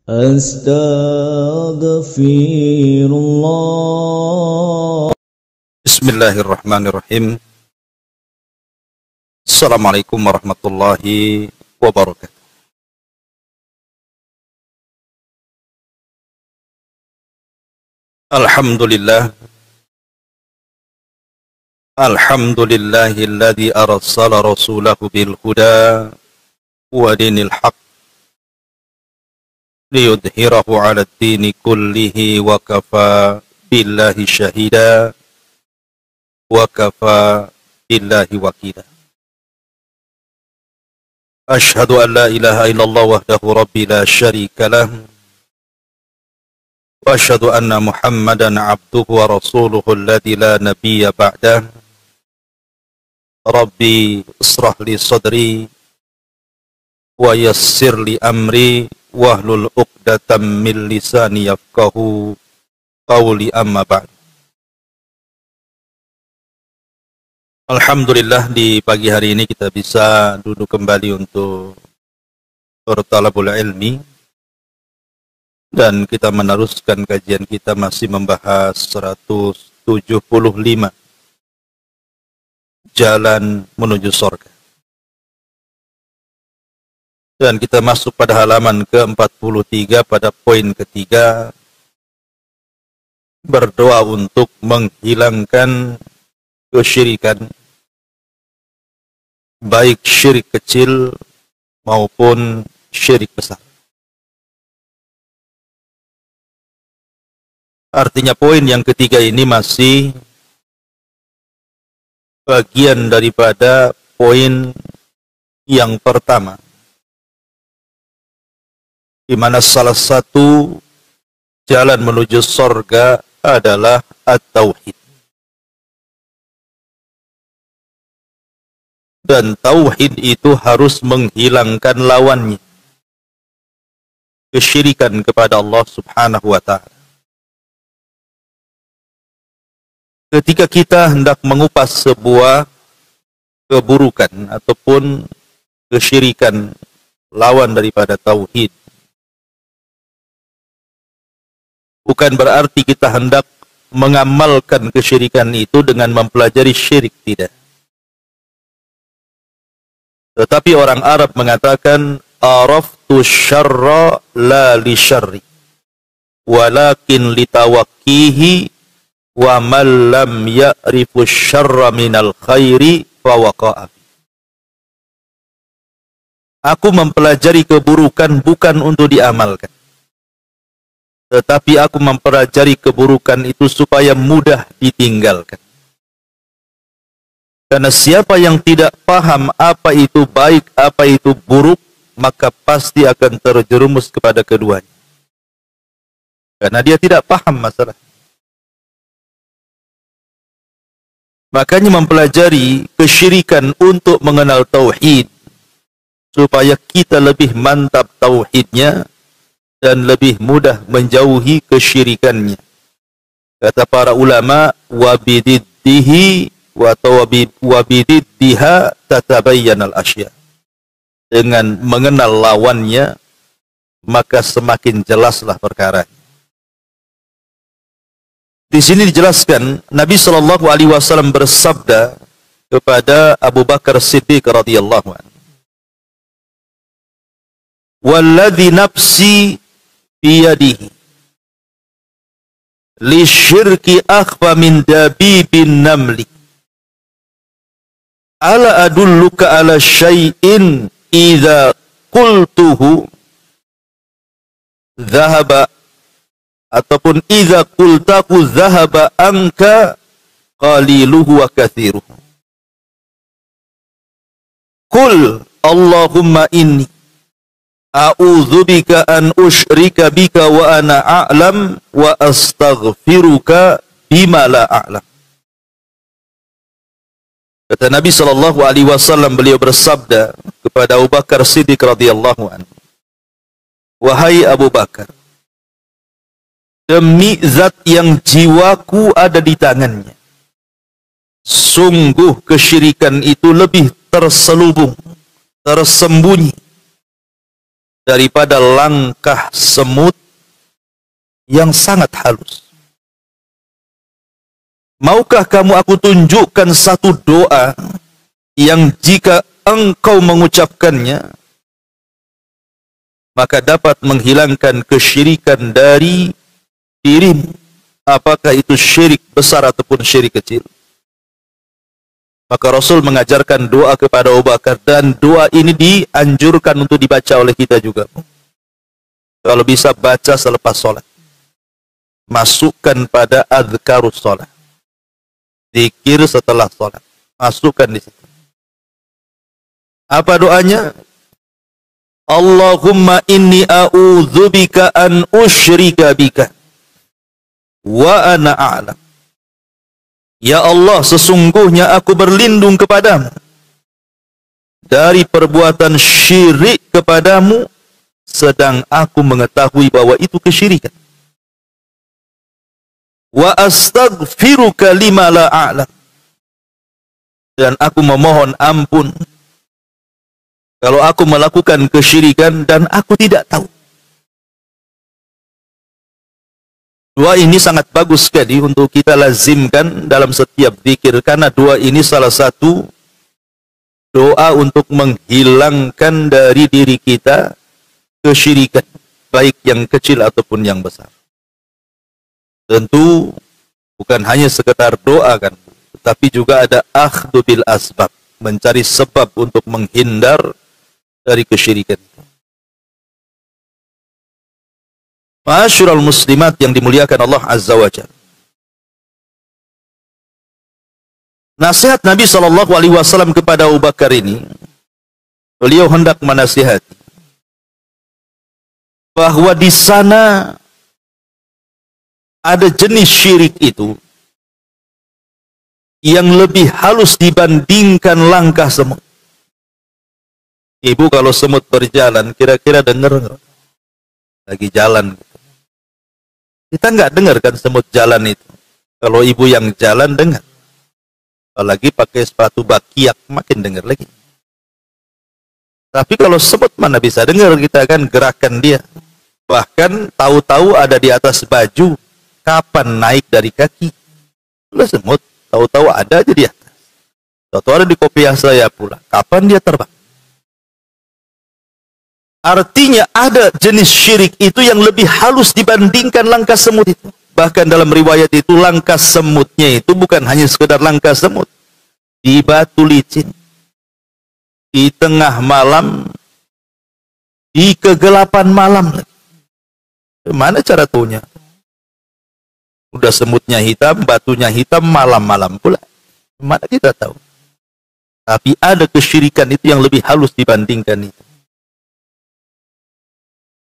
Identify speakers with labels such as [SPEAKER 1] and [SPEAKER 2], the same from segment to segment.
[SPEAKER 1] Astaghfirullah.
[SPEAKER 2] Bismillahirrahmanirrahim. Assalamualaikum warahmatullahi wabarakatuh. Alhamdulillah. Alhamdulillahilladzi arsala rasulahu bil huda wa dinil haqq liyudhhirahu 'ala ad-dini kullihi wa kafa billahi syahida wa kafa billahi wakila. Ashhadu an la ilaha illallah wahdahu rabbi la syarika lah wa ashhadu anna Muhammadan 'abduhu wa rasuluhu alladzi la nabiyya ba'dah. Rabbi ishrah li sadri wa yassir li amri wahlul 'uqdatam min lisani yafqahu qawli, amma ba'd. Alhamdulillah, di pagi hari ini kita bisa duduk kembali untuk bertalabul ilmi, dan kita meneruskan kajian kita masih membahas 175 jalan menuju surga. Dan kita masuk pada halaman ke-43 pada poin ketiga, berdoa untuk menghilangkan kesyirikan, baik syirik kecil maupun syirik besar. Artinya poin yang ketiga ini masih bagian daripada poin yang pertama, di mana salah satu jalan menuju surga adalah at-tauhid. Dan tauhid itu harus menghilangkan lawannya, kesyirikan kepada Allah Subhanahu wa ta'ala. Ketika kita hendak mengupas sebuah keburukan ataupun kesyirikan, lawan daripada tauhid, bukan berarti kita hendak mengamalkan kesyirikan itu dengan mempelajari syirik, tidak. Tetapi orang Arab mengatakan, araftu syarra la li syarri walakin litawakkihi wa man lam ya'rifu syarra minal khairi fa waqa'a. Aku mempelajari keburukan bukan untuk diamalkan, tetapi aku mempelajari keburukan itu supaya mudah ditinggalkan. Karena siapa yang tidak paham apa itu baik, apa itu buruk, maka pasti akan terjerumus kepada keduanya. Karena dia tidak paham masalah. Makanya mempelajari kesyirikan untuk mengenal tauhid, supaya kita lebih mantap tauhidnya dan lebih mudah menjauhi kesyirikannya. Kata para ulama, wabididdihi wabididdiha tatabayyanal asya. Dengan mengenal lawannya, maka semakin jelaslah perkara. Di sini dijelaskan, Nabi Shallallahu Alaihi Wasallam bersabda kepada Abu Bakar Siddiq radhiyallahu anhu, "Walladzi nafsi biyadihi, li syirki akhfa min dabibin namli. Ala adulluka ala syai'in idza qultuhu dhahaba, ataupun idza qultahu dhahaba anka qaliluhu wa kathiruhu. Qul Allahumma inni a'udzubika an usyrika bika wa ana a'lam wa astaghfiruka bima la a'lam." Kata Nabi Shallallahu Alaihi Wasallam, beliau bersabda kepada Abu Bakar Siddiq radhiyallahu anhu, "Wahai Abu Bakar, demi zat yang jiwaku ada di tangannya, sungguh kesyirikan itu lebih terselubung, tersembunyi daripada langkah semut yang sangat halus. Maukah kamu aku tunjukkan satu doa yang jika engkau mengucapkannya, maka dapat menghilangkan kesyirikan dari dirimu, apakah itu syirik besar ataupun syirik kecil. Maka Rasul mengajarkan doa kepada Abu Bakar, dan doa ini dianjurkan untuk dibaca oleh kita juga. Kalau bisa baca selepas sholat. Masukkan pada adzkarus sholat. Zikir setelah sholat. Masukkan di situ. Apa doanya? Allahumma inni a'udzubika an usyrika bika wa ana a'lam. Ya Allah, sesungguhnya aku berlindung kepadamu dari perbuatan syirik kepadamu sedang aku mengetahui bahwa itu kesyirikan. Wa astaghfiruka lima la a'lam. Dan aku memohon ampun kalau aku melakukan kesyirikan dan aku tidak tahu. Doa ini sangat bagus sekali untuk kita lazimkan dalam setiap zikir, karena doa ini salah satu doa untuk menghilangkan dari diri kita kesyirikan, baik yang kecil ataupun yang besar. Tentu bukan hanya sekedar doa kan, tetapi juga ada akhdhu bil asbab, mencari sebab untuk menghindar dari kesyirikan. Ma'asyiral muslimat yang dimuliakan Allah Azza wa Jalla. Nasihat Nabi SAW kepada Abu Bakar ini, beliau hendak menasihati bahwa di sana ada jenis syirik itu yang lebih halus dibandingkan langkah semut. Ibu kalau semut berjalan, kira-kira dengar nggak? Lagi jalan. Kita nggak dengar kan semut jalan itu. Kalau ibu yang jalan dengar. Apalagi pakai sepatu bakiak, makin dengar lagi. Tapi kalau semut mana bisa dengar, kita kan gerakan dia. Bahkan tahu-tahu ada di atas baju, kapan naik dari kaki. Kalau semut, tahu-tahu ada aja di atas. Tahu-tahu ada di kopiah saya pula. Kapan dia terbang? Artinya ada jenis syirik itu yang lebih halus dibandingkan langkah semut itu. Bahkan dalam riwayat itu langkah semutnya itu bukan hanya sekedar langkah semut. Di batu licin. Di tengah malam. Di kegelapan malam. Mana cara taunya? Udah semutnya hitam, batunya hitam, malam-malam pula. Mana kita tahu? Tapi ada kesyirikan itu yang lebih halus dibandingkan itu.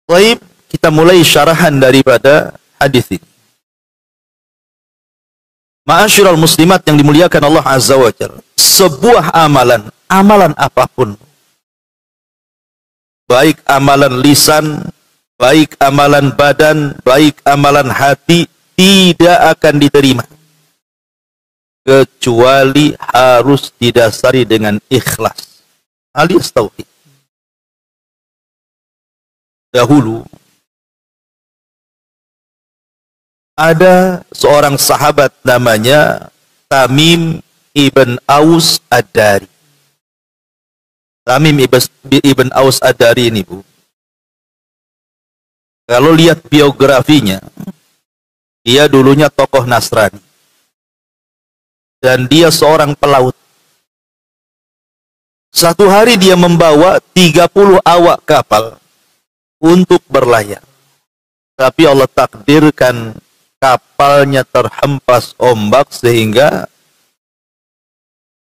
[SPEAKER 2] Baik, kita mulai syarahan daripada hadis ini. Ma'asyiral muslimat yang dimuliakan Allah Azza wa Jalla. Sebuah amalan, amalan apapun. Baik amalan lisan, baik amalan badan, baik amalan hati, tidak akan diterima. Kecuali harus didasari dengan ikhlas. Alias tauhid. Dahulu ada seorang sahabat namanya Tamim ibn Aus Ad-Dari. Tamim ibn Aus Ad-Dari ini, Bu, kalau lihat biografinya, dia dulunya tokoh Nasrani dan dia seorang pelaut. Satu hari dia membawa 30 awak kapal untuk berlayar. Tapi Allah takdirkan kapalnya terhempas ombak sehingga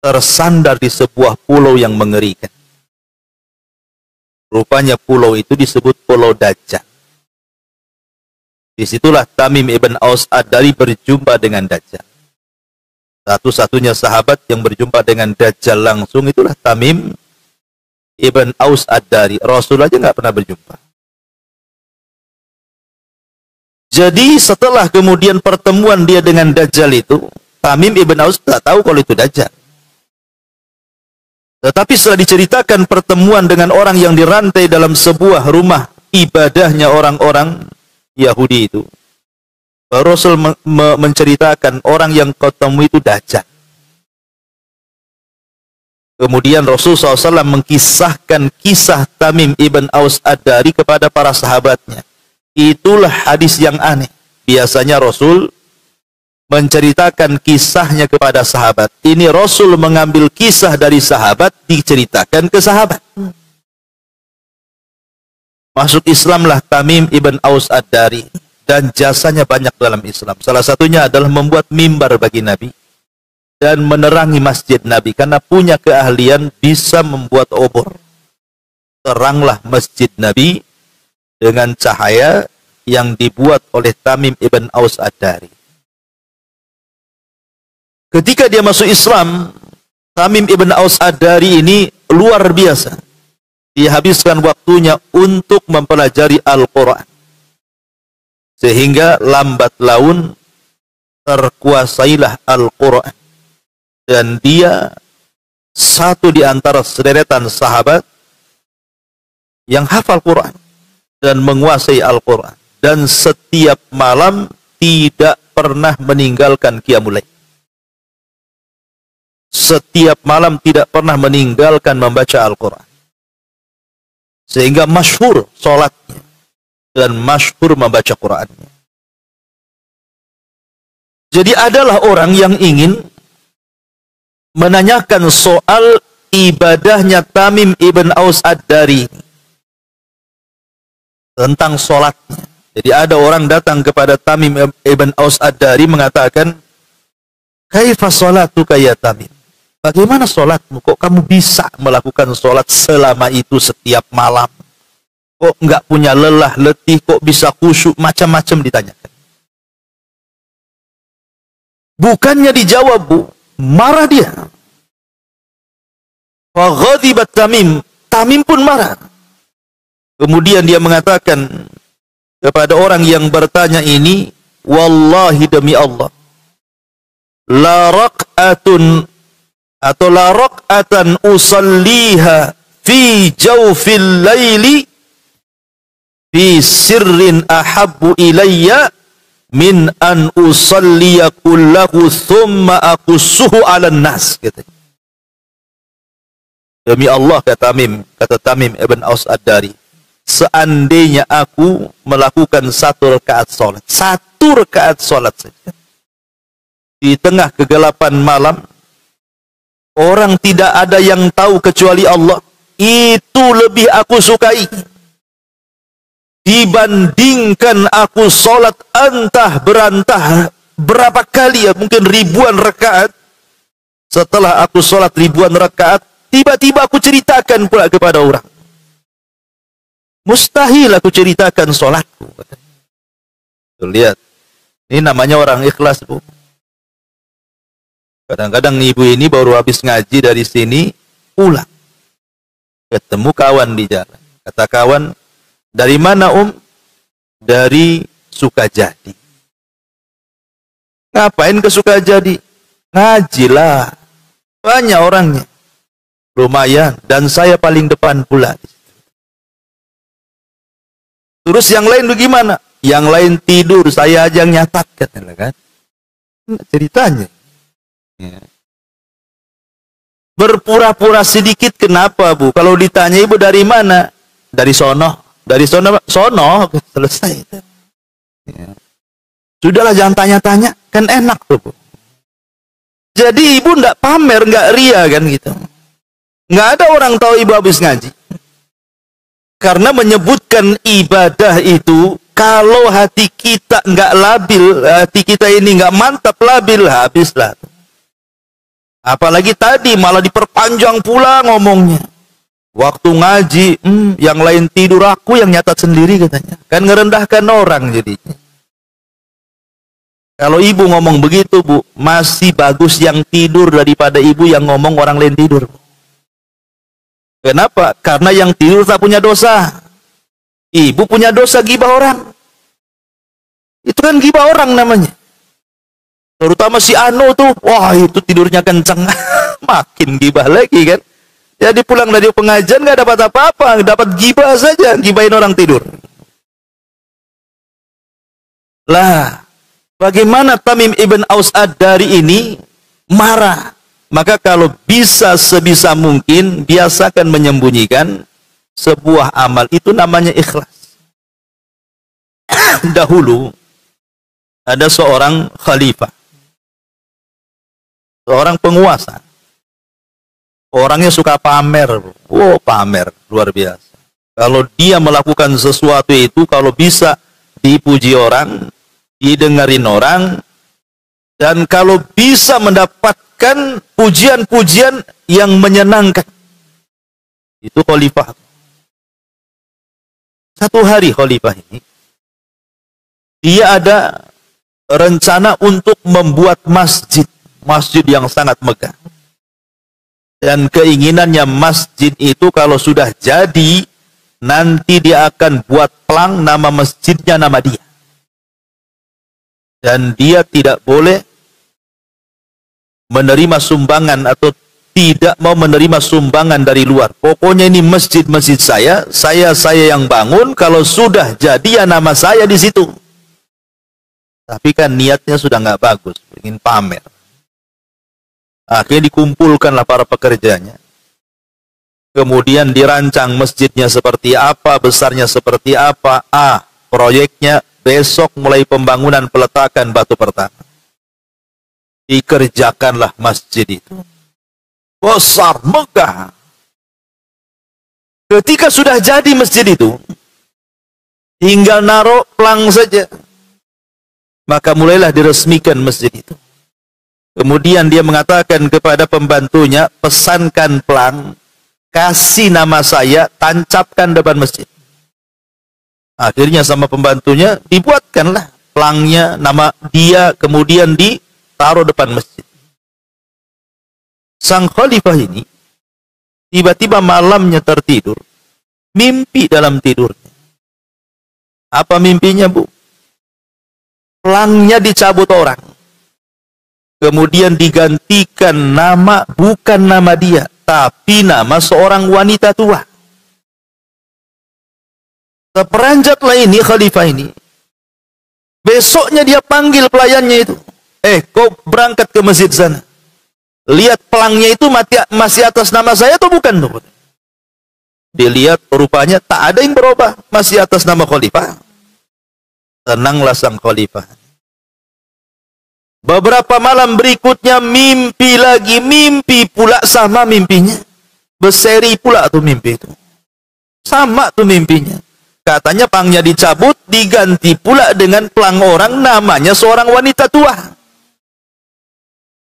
[SPEAKER 2] tersandar di sebuah pulau yang mengerikan. Rupanya pulau itu disebut Pulau Dajjal. Disitulah Tamim ibn Aus Ad-Dari berjumpa dengan Dajjal. Satu-satunya sahabat yang berjumpa dengan Dajjal langsung itulah Tamim ibn Aus Ad-Dari. Rasul aja nggak pernah berjumpa. Jadi setelah kemudian pertemuan dia dengan Dajjal itu, Tamim ibn Aus tidak tahu kalau itu Dajjal. Tetapi setelah diceritakan pertemuan dengan orang yang dirantai dalam sebuah rumah ibadahnya orang-orang Yahudi itu, Rasul menceritakan orang yang kau temui itu Dajjal. Kemudian Rasul SAW mengkisahkan kisah Tamim ibn Aus Ad-Dari kepada para sahabatnya. Itulah hadis yang aneh. Biasanya Rasul menceritakan kisahnya kepada sahabat. Ini Rasul mengambil kisah dari sahabat, diceritakan ke sahabat. Masuk Islamlah Tamim ibn Aus Ad-Dari, dan jasanya banyak dalam Islam. Salah satunya adalah membuat mimbar bagi Nabi dan menerangi masjid Nabi, karena punya keahlian bisa membuat obor. Teranglah masjid Nabi dengan cahaya yang dibuat oleh Tamim ibn Aus Ad-Dari. Ketika dia masuk Islam, Tamim ibn Aus Ad-Dari ini luar biasa. Dia habiskan waktunya untuk mempelajari Al-Quran, sehingga lambat laun terkuasailah Al-Quran. Dan dia satu di antara sederetan sahabat yang hafal Quran dan menguasai Al-Quran. Dan setiap malam tidak pernah meninggalkan Qiyamul Lail. Setiap malam tidak pernah meninggalkan membaca Al-Quran. Sehingga masyhur sholatnya dan masyhur membaca Qurannya. Jadi adalah orang yang ingin menanyakan soal ibadahnya Tamim ibn Aus Ad-Dari tentang sholatnya. Jadi ada orang datang kepada Tamim ibn Aus Ad-Dari mengatakan, "Kaifa sholatuka ya Tamim?" Bagaimana sholatmu? Kok kamu bisa melakukan sholat selama itu setiap malam? Kok nggak punya lelah, letih? Kok bisa khusyuk? Macam-macam ditanyakan. Bukannya dijawab, Bu, marah dia. Faghadibat Tamim. Tamim pun marah. Kemudian dia mengatakan kepada orang yang bertanya ini, "Wallahi demi Allah, la raq'atun atau la raq'atan usalliha fi jawfil laili fi sirrin ahabbu ilayya min an usalliya kullahu thumma aqussuhu 'alan nas." Gitu. Demi Allah, kata Tamim ibn Aus Ad-Dari, seandainya aku melakukan satu rakaat salat saja di tengah kegelapan malam, orang tidak ada yang tahu kecuali Allah, itu lebih aku sukai dibandingkan aku sholat antah berantah berapa kali, ya mungkin ribuan rakaat. Setelah aku sholat ribuan rakaat, tiba-tiba aku ceritakan pula kepada orang. Mustahil aku ceritakan sholatku. Tuh, lihat, ini namanya orang ikhlas, Bu. Kadang-kadang ibu ini baru habis ngaji dari sini, pulang. Ketemu kawan di jalan. Kata kawan, "Dari mana, Dari Sukajadi." "Ngapain ke Sukajadi?" "Ngajilah. Banyak orangnya." "Lumayan, dan saya paling depan pula." Terus yang lain bagaimana? "Yang lain tidur, saya aja yang nyatat," katanya kan. Ceritanya. Ya. Berpura-pura sedikit kenapa, Bu? Kalau ditanya, "Ibu dari mana?" "Dari sono." "Dari sono?" "Sono." Selesai. Ya. Sudahlah, jangan tanya-tanya, kan enak tuh, Bu. Jadi ibu enggak pamer, enggak ria kan gitu. Enggak ada orang tahu ibu habis ngaji. Karena menyebutkan ibadah itu, kalau hati kita enggak labil, hati kita ini enggak mantap, labil, habislah. Apalagi tadi malah diperpanjang pula ngomongnya. Waktu ngaji, yang lain tidur, aku yang nyatat sendiri katanya. Kan ngerendahkan orang jadinya. Kalau ibu ngomong begitu, Bu, masih bagus yang tidur daripada ibu yang ngomong orang lain tidur. Kenapa? Karena yang tidur tak punya dosa. Ibu punya dosa gibah orang. Itu kan gibah orang namanya. Terutama si Ano tuh, wah itu tidurnya kencang. Makin gibah lagi kan. Jadi pulang dari pengajian nggak dapat apa-apa, dapat gibah saja, gibahin orang tidur. Lah, bagaimana Tamim ibn Aus Ad-Dari ini marah? Maka kalau bisa sebisa mungkin biasakan menyembunyikan sebuah amal, itu namanya ikhlas. Dahulu ada seorang khalifah, seorang penguasa. Orangnya suka pamer. Oh, pamer luar biasa. Kalau dia melakukan sesuatu itu, kalau bisa dipuji orang, didengarin orang, dan kalau bisa mendapatkan pujian-pujian yang menyenangkan. Itu khalifah. Satu hari khalifah ini, dia ada rencana untuk membuat masjid. Masjid yang sangat megah. Dan keinginannya masjid itu kalau sudah jadi, nanti dia akan buat plang nama masjidnya nama dia. Dan dia tidak boleh menerima sumbangan atau tidak mau menerima sumbangan dari luar. Pokoknya ini masjid-masjid saya yang bangun, kalau sudah jadi ya nama saya di situ. Tapi kan niatnya sudah nggak bagus, ingin pamer. Akhirnya dikumpulkanlah para pekerjanya. Kemudian dirancang masjidnya seperti apa, besarnya seperti apa. Proyeknya besok mulai pembangunan peletakan batu pertama. Dikerjakanlah masjid itu. Besar, megah. Ketika sudah jadi masjid itu, tinggal naruh plang saja. Maka mulailah diresmikan masjid itu. Kemudian dia mengatakan kepada pembantunya, pesankan plang, kasih nama saya, tancapkan depan masjid. Akhirnya sama pembantunya dibuatkanlah plangnya, nama dia, kemudian ditaruh depan masjid. Sang khalifah ini tiba-tiba malamnya tertidur, mimpi dalam tidurnya. Apa mimpinya, Bu? Plangnya dicabut orang. Kemudian digantikan nama, bukan nama dia, tapi nama seorang wanita tua. Seperanjatlah ini khalifah ini. Besoknya dia panggil pelayannya itu. Kau berangkat ke masjid sana. Lihat pelangnya itu masih atas nama saya atau bukan? Dilihat rupanya tak ada yang berubah, masih atas nama khalifah. Tenanglah sang khalifah. Beberapa malam berikutnya mimpi lagi, mimpi pula sama mimpinya. Berseri pula tuh mimpi itu. Sama tuh mimpinya. Katanya plangnya dicabut, diganti pula dengan plang orang, namanya seorang wanita tua.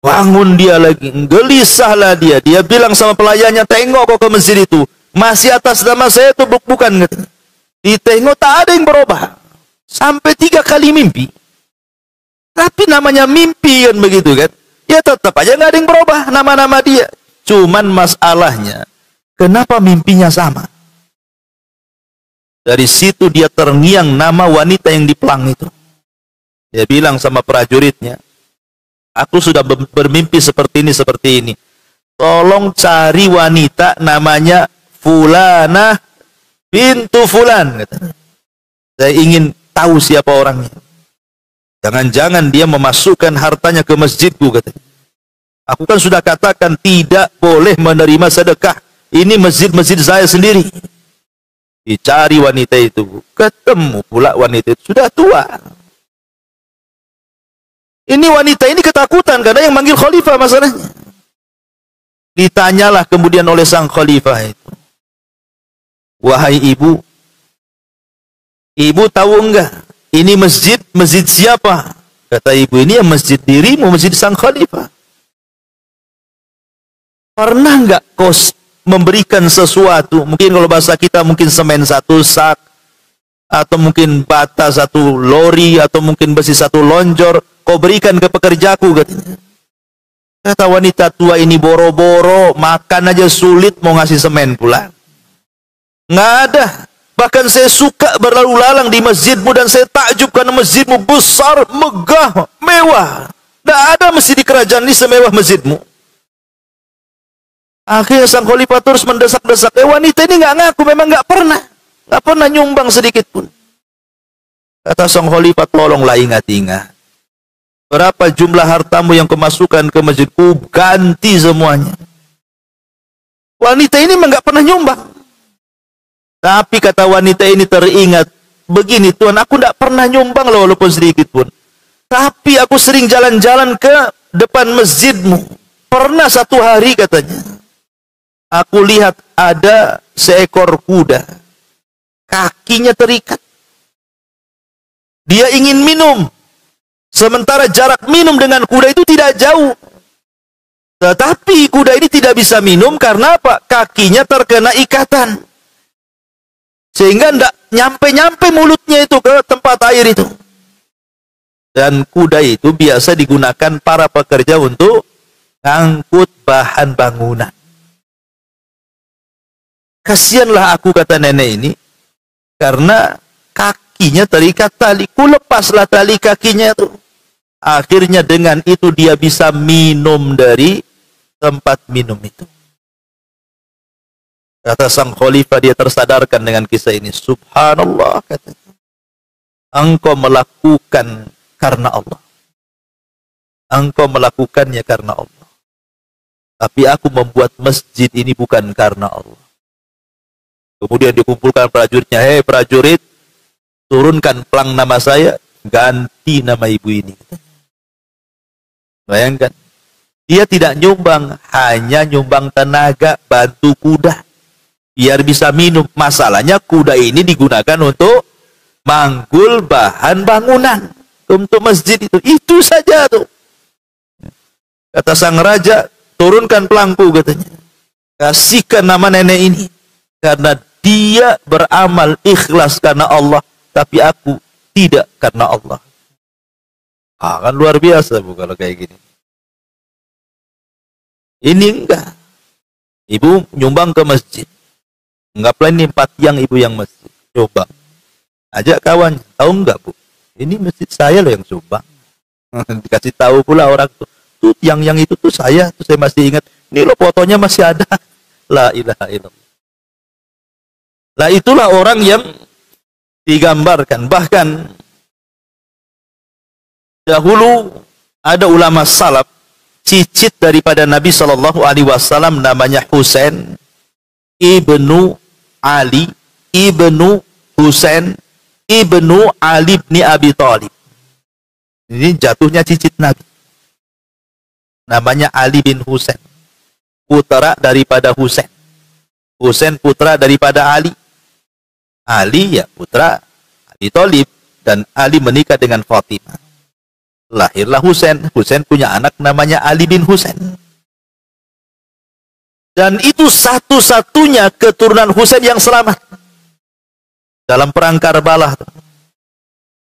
[SPEAKER 2] Bangun dia lagi, gelisahlah dia. Dia bilang sama pelayannya, tengok kok ke masjid itu. Masih atas nama saya tuh bukan. Ditengok tak ada yang berubah. Sampai 3 kali mimpi. Tapi namanya mimpi kan begitu kan. Ya tetap aja nggak ada yang berubah nama-nama dia. Cuman masalahnya, kenapa mimpinya sama? Dari situ dia terngiang nama wanita yang diplang itu. Dia bilang sama prajuritnya, aku sudah bermimpi seperti ini. Tolong cari wanita namanya Fulanah bintu Fulan. Saya ingin tahu siapa orangnya. Jangan-jangan dia memasukkan hartanya ke masjidku, katanya. Aku kan sudah katakan tidak boleh menerima sedekah. Ini masjid-masjid saya sendiri. Dicari wanita itu. Ketemu pula wanita itu. Sudah tua. Ini wanita ini ketakutan karena yang manggil khalifah masalahnya. Ditanyalah kemudian oleh sang khalifah itu. Wahai ibu, ibu tahu enggak? Ini masjid siapa? Kata ibu, ini ya masjid dirimu, masjid sang khalifah. Pernah enggak kau memberikan sesuatu, mungkin kalau bahasa kita mungkin semen 1 sak, atau mungkin bata 1 lori, atau mungkin besi 1 lonjor, kau berikan ke pekerjaku, katanya. Kata wanita tua ini, boro-boro, makan aja sulit, mau ngasih semen pula. Nggak ada. Bahkan saya suka berlalu lalang di masjidmu dan saya takjub karena masjidmu besar, megah, mewah. Tidak ada masjid di kerajaan ini semewah masjidmu. Akhirnya sang khalifah terus mendesak-desak. Wanita ini nggak ngaku, memang nggak pernah nyumbang sedikit pun. Kata sang khalifah, tolonglah ingat-ingat. Berapa jumlah hartamu yang kemasukan ke masjidku, ganti semuanya. Wanita ini memang nggak pernah nyumbang. Tapi kata wanita ini teringat, begini Tuhan, aku nggak pernah nyumbang loh, walaupun sedikit pun. Tapi aku sering jalan-jalan ke depan masjidmu. Pernah satu hari katanya, aku lihat ada seekor kuda, kakinya terikat. Dia ingin minum, sementara jarak minum dengan kuda itu tidak jauh. Tetapi kuda ini tidak bisa minum karena apa? Kakinya terkena ikatan. Sehingga tidak nyampe-nyampe mulutnya itu ke tempat air itu. Dan kuda itu biasa digunakan para pekerja untuk ngangkut bahan bangunan. Kasihanlah aku, kata nenek ini, karena kakinya terikat tali. Ku lepaslah tali kakinya itu. Akhirnya dengan itu dia bisa minum dari tempat minum itu. Kata sang khalifah, dia tersadarkan dengan kisah ini. Subhanallah, katanya. Engkau melakukan karena Allah. Engkau melakukannya karena Allah. Tapi aku membuat masjid ini bukan karena Allah. Kemudian dikumpulkan prajuritnya. Hei prajurit, turunkan pelang nama saya, ganti nama ibu ini. Bayangkan. Dia tidak nyumbang, hanya nyumbang tenaga, bantu kuda. Biar bisa minum. Masalahnya kuda ini digunakan untuk manggul bahan bangunan. Untuk masjid itu. Itu saja tuh. Kata sang raja, turunkan pelangku katanya. Kasihkan nama nenek ini. Karena dia beramal ikhlas karena Allah. Tapi aku tidak karena Allah. Kan luar biasa bu kalau kayak gini. Ini enggak. Ibu nyumbang ke masjid. Anggaplah ini 4 yang ibu yang masjid. Coba. Ajak kawan. Tahu enggak bu? Ini masjid saya loh yang sumbang. Dikasih tahu pula orang tuh. Tuh yang itu tuh saya. Tuh saya masih ingat. Ini loh fotonya masih ada. La ilaha illallah. Lah itulah orang yang digambarkan. Bahkan dahulu ada ulama salaf. Cicit daripada Nabi SAW namanya Husain ibnu Ali ibnu Husain ibnu Ali bin Abi Thalib. Ini jatuhnya cicit Nabi. Namanya Ali bin Husain. Putra daripada Husain. Husain putra daripada Ali. Ali ya putra Abi Thalib. Dan Ali menikah dengan Fatimah. Lahirlah Husain. Husain punya anak namanya Ali bin Husain. Dan itu satu-satunya keturunan Husain yang selamat. Dalam perang Karbala.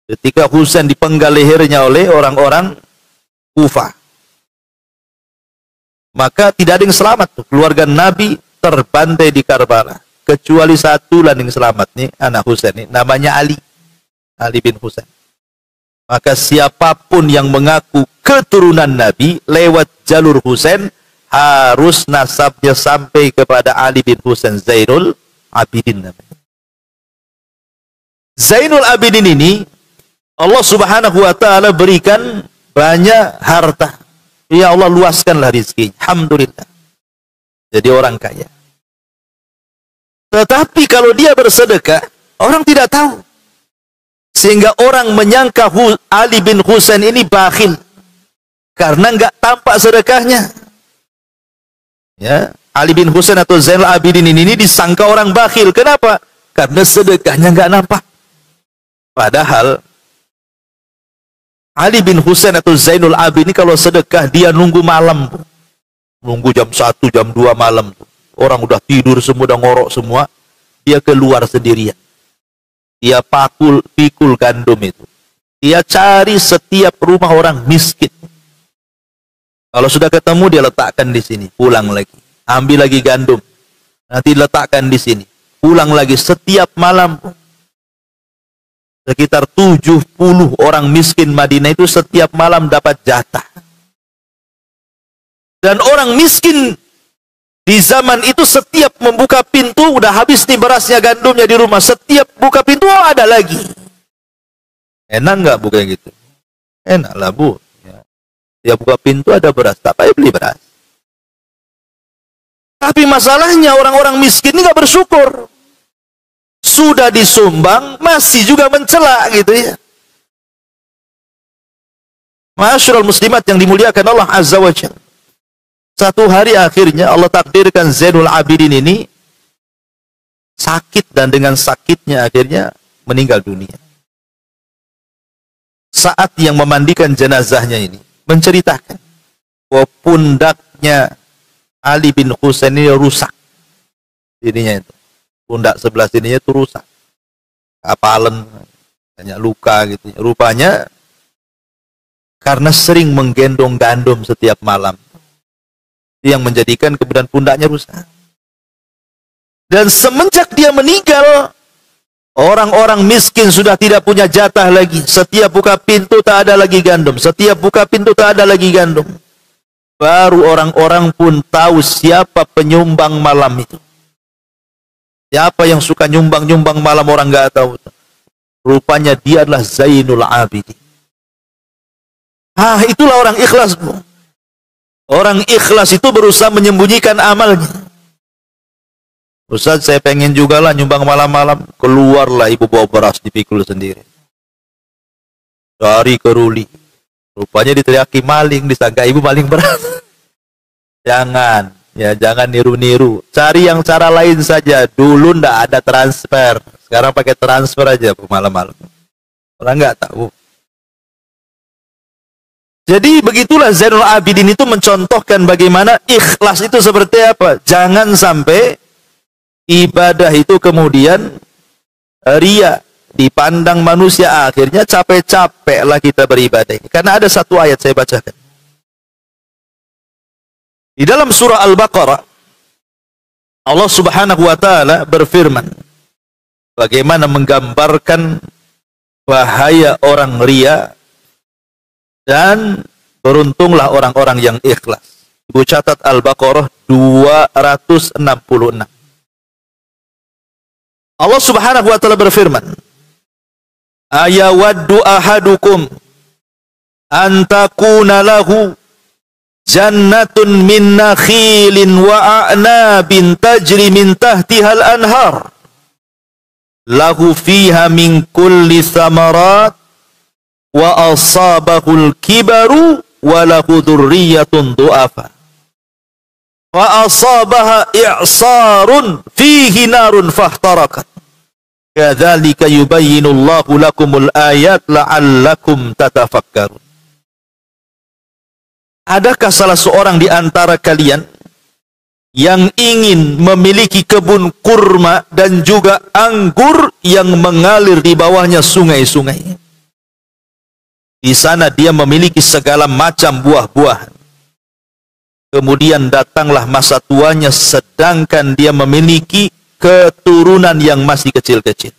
[SPEAKER 2] Ketika Husain dipenggal lehernya oleh orang-orang Kufah. Maka tidak ada yang selamat. Keluarga Nabi terbantai di Karbala. Kecuali satu lah yang selamat nih. Anak Husain ini. Namanya Ali. Ali bin Husain. Maka siapapun yang mengaku keturunan Nabi lewat jalur Husain harus nasabnya sampai kepada Ali bin Husain Zainul Abidin. Zainul Abidin ini Allah Subhanahu wa taala berikan banyak harta. Ya Allah luaskanlah rezekinya. Alhamdulillah. Jadi orang kaya. Tetapi kalau dia bersedekah, orang tidak tahu. Sehingga orang menyangka Ali bin Husain ini bakhil. Karena enggak tampak sedekahnya. Ya, Ali bin Husain atau Zainul Abidin ini disangka orang bakhil. Kenapa? Karena sedekahnya enggak nampak. Padahal Ali bin Husain atau Zainul Abidin kalau sedekah dia nunggu malam. Nunggu jam 1, jam 2 malam. Orang udah tidur semua, udah ngorok semua. Dia keluar sendirian. Dia pikul gandum itu. Dia cari setiap rumah orang miskin. Kalau sudah ketemu dia letakkan di sini, pulang lagi. Ambil lagi gandum. Nanti letakkan di sini. Pulang lagi setiap malam. Sekitar 70 orang miskin Madinah itu setiap malam dapat jatah. Dan orang miskin Di zaman itu setiap membuka pintu, udah habis nih berasnya, gandumnya di rumah. Setiap buka pintu, oh ada lagi. Enak nggak buka gitu? Enak lah bu. Ya. Setiap buka pintu ada beras, tak payah beli beras. Tapi masalahnya orang-orang miskin ini nggak bersyukur. Sudah disumbang, masih juga mencela gitu ya. Ma'asyiral muslimat yang dimuliakan Allah Azza wa Jalla. Satu hari akhirnya Allah takdirkan Zainul Abidin ini sakit, dan dengan sakitnya akhirnya meninggal dunia. Saat yang memandikan jenazahnya ini menceritakan bahwa pundaknya Ali bin Husain ini rusak. Ininya itu. Pundak sebelah sininya itu rusak. Kapalan, banyak luka gitu. Rupanya karena sering menggendong gandum setiap malam, yang menjadikan kemudian pundaknya rusak. Dan semenjak dia meninggal, orang-orang miskin sudah tidak punya jatah lagi. Setiap buka pintu tak ada lagi gandum. Setiap buka pintu tak ada lagi gandum. Baru orang-orang pun tahu siapa penyumbang malam itu. Siapa yang suka nyumbang-nyumbang malam, orang nggak tahu. Rupanya dia adalah Zainul Abidin. Itulah orang ikhlas, Bu. Orang ikhlas itu berusaha menyembunyikan amalnya. Ustaz, saya pengen juga lah nyumbang malam-malam. Keluarlah ibu bawa beras dipikul sendiri. Cari ke Ruli. Rupanya diteriaki maling, disangka ibu maling beras. Jangan, ya jangan niru-niru. Cari yang cara lain saja. Dulu ndak ada transfer. Sekarang pakai transfer aja malam-malam. Orang nggak tahu. Jadi begitulah Zainul Abidin itu mencontohkan bagaimana ikhlas itu seperti apa. Jangan sampai ibadah itu kemudian ria, dipandang manusia, akhirnya capek-capeklah kita beribadah. Karena ada satu ayat saya bacakan. Di dalam surah Al-Baqarah, Allah Subhanahu wa taala berfirman bagaimana menggambarkan bahaya orang ria, dan beruntunglah orang-orang yang ikhlas. Ibu catat Al-Baqarah 266. Allah Subhanahu wa taala berfirman, ayawaddu ahadukum an takuna lahu jannatun min nakhilin wa a'nabin tajri min tahtihal anhar lahu fiha min kulli thamarat wa asabahul kibaru wa lahu dzurriyyatun du'afa wa asabaha i'sarun fihi narun fahtarakat kadzalika yubayyinullahu lakumul ayat la'allakum tatafakkarun. Adakah salah seorang di antara kalian yang ingin memiliki kebun kurma dan juga anggur yang mengalir di bawahnya sungai-sungai? Di sana dia memiliki segala macam buah-buahan. Kemudian datanglah masa tuanya, sedangkan dia memiliki keturunan yang masih kecil-kecil.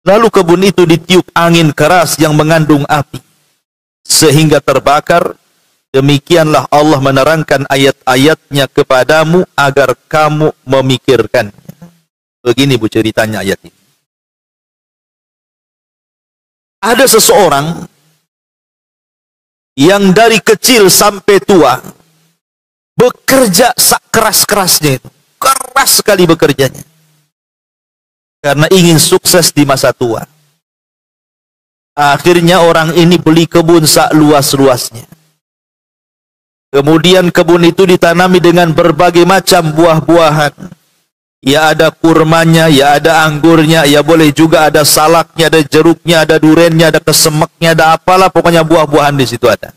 [SPEAKER 2] Lalu kebun itu ditiup angin keras yang mengandung api, sehingga terbakar. Demikianlah Allah menerangkan ayat-ayatnya kepadamu agar kamu memikirkannya. Begini Bu ceritanya ayat ini. Ada seseorang yang dari kecil sampai tua bekerja keras-kerasnya itu. Keras sekali bekerjanya. Karena ingin sukses di masa tua. Akhirnya orang ini beli kebun seluas-luasnya. Kemudian kebun itu ditanami dengan berbagai macam buah-buahan. Ya ada kurmanya, ya ada anggurnya, ya boleh juga ada salaknya, ada jeruknya, ada durennya, ada kesemeknya, ada apalah, pokoknya buah-buahan di situ ada.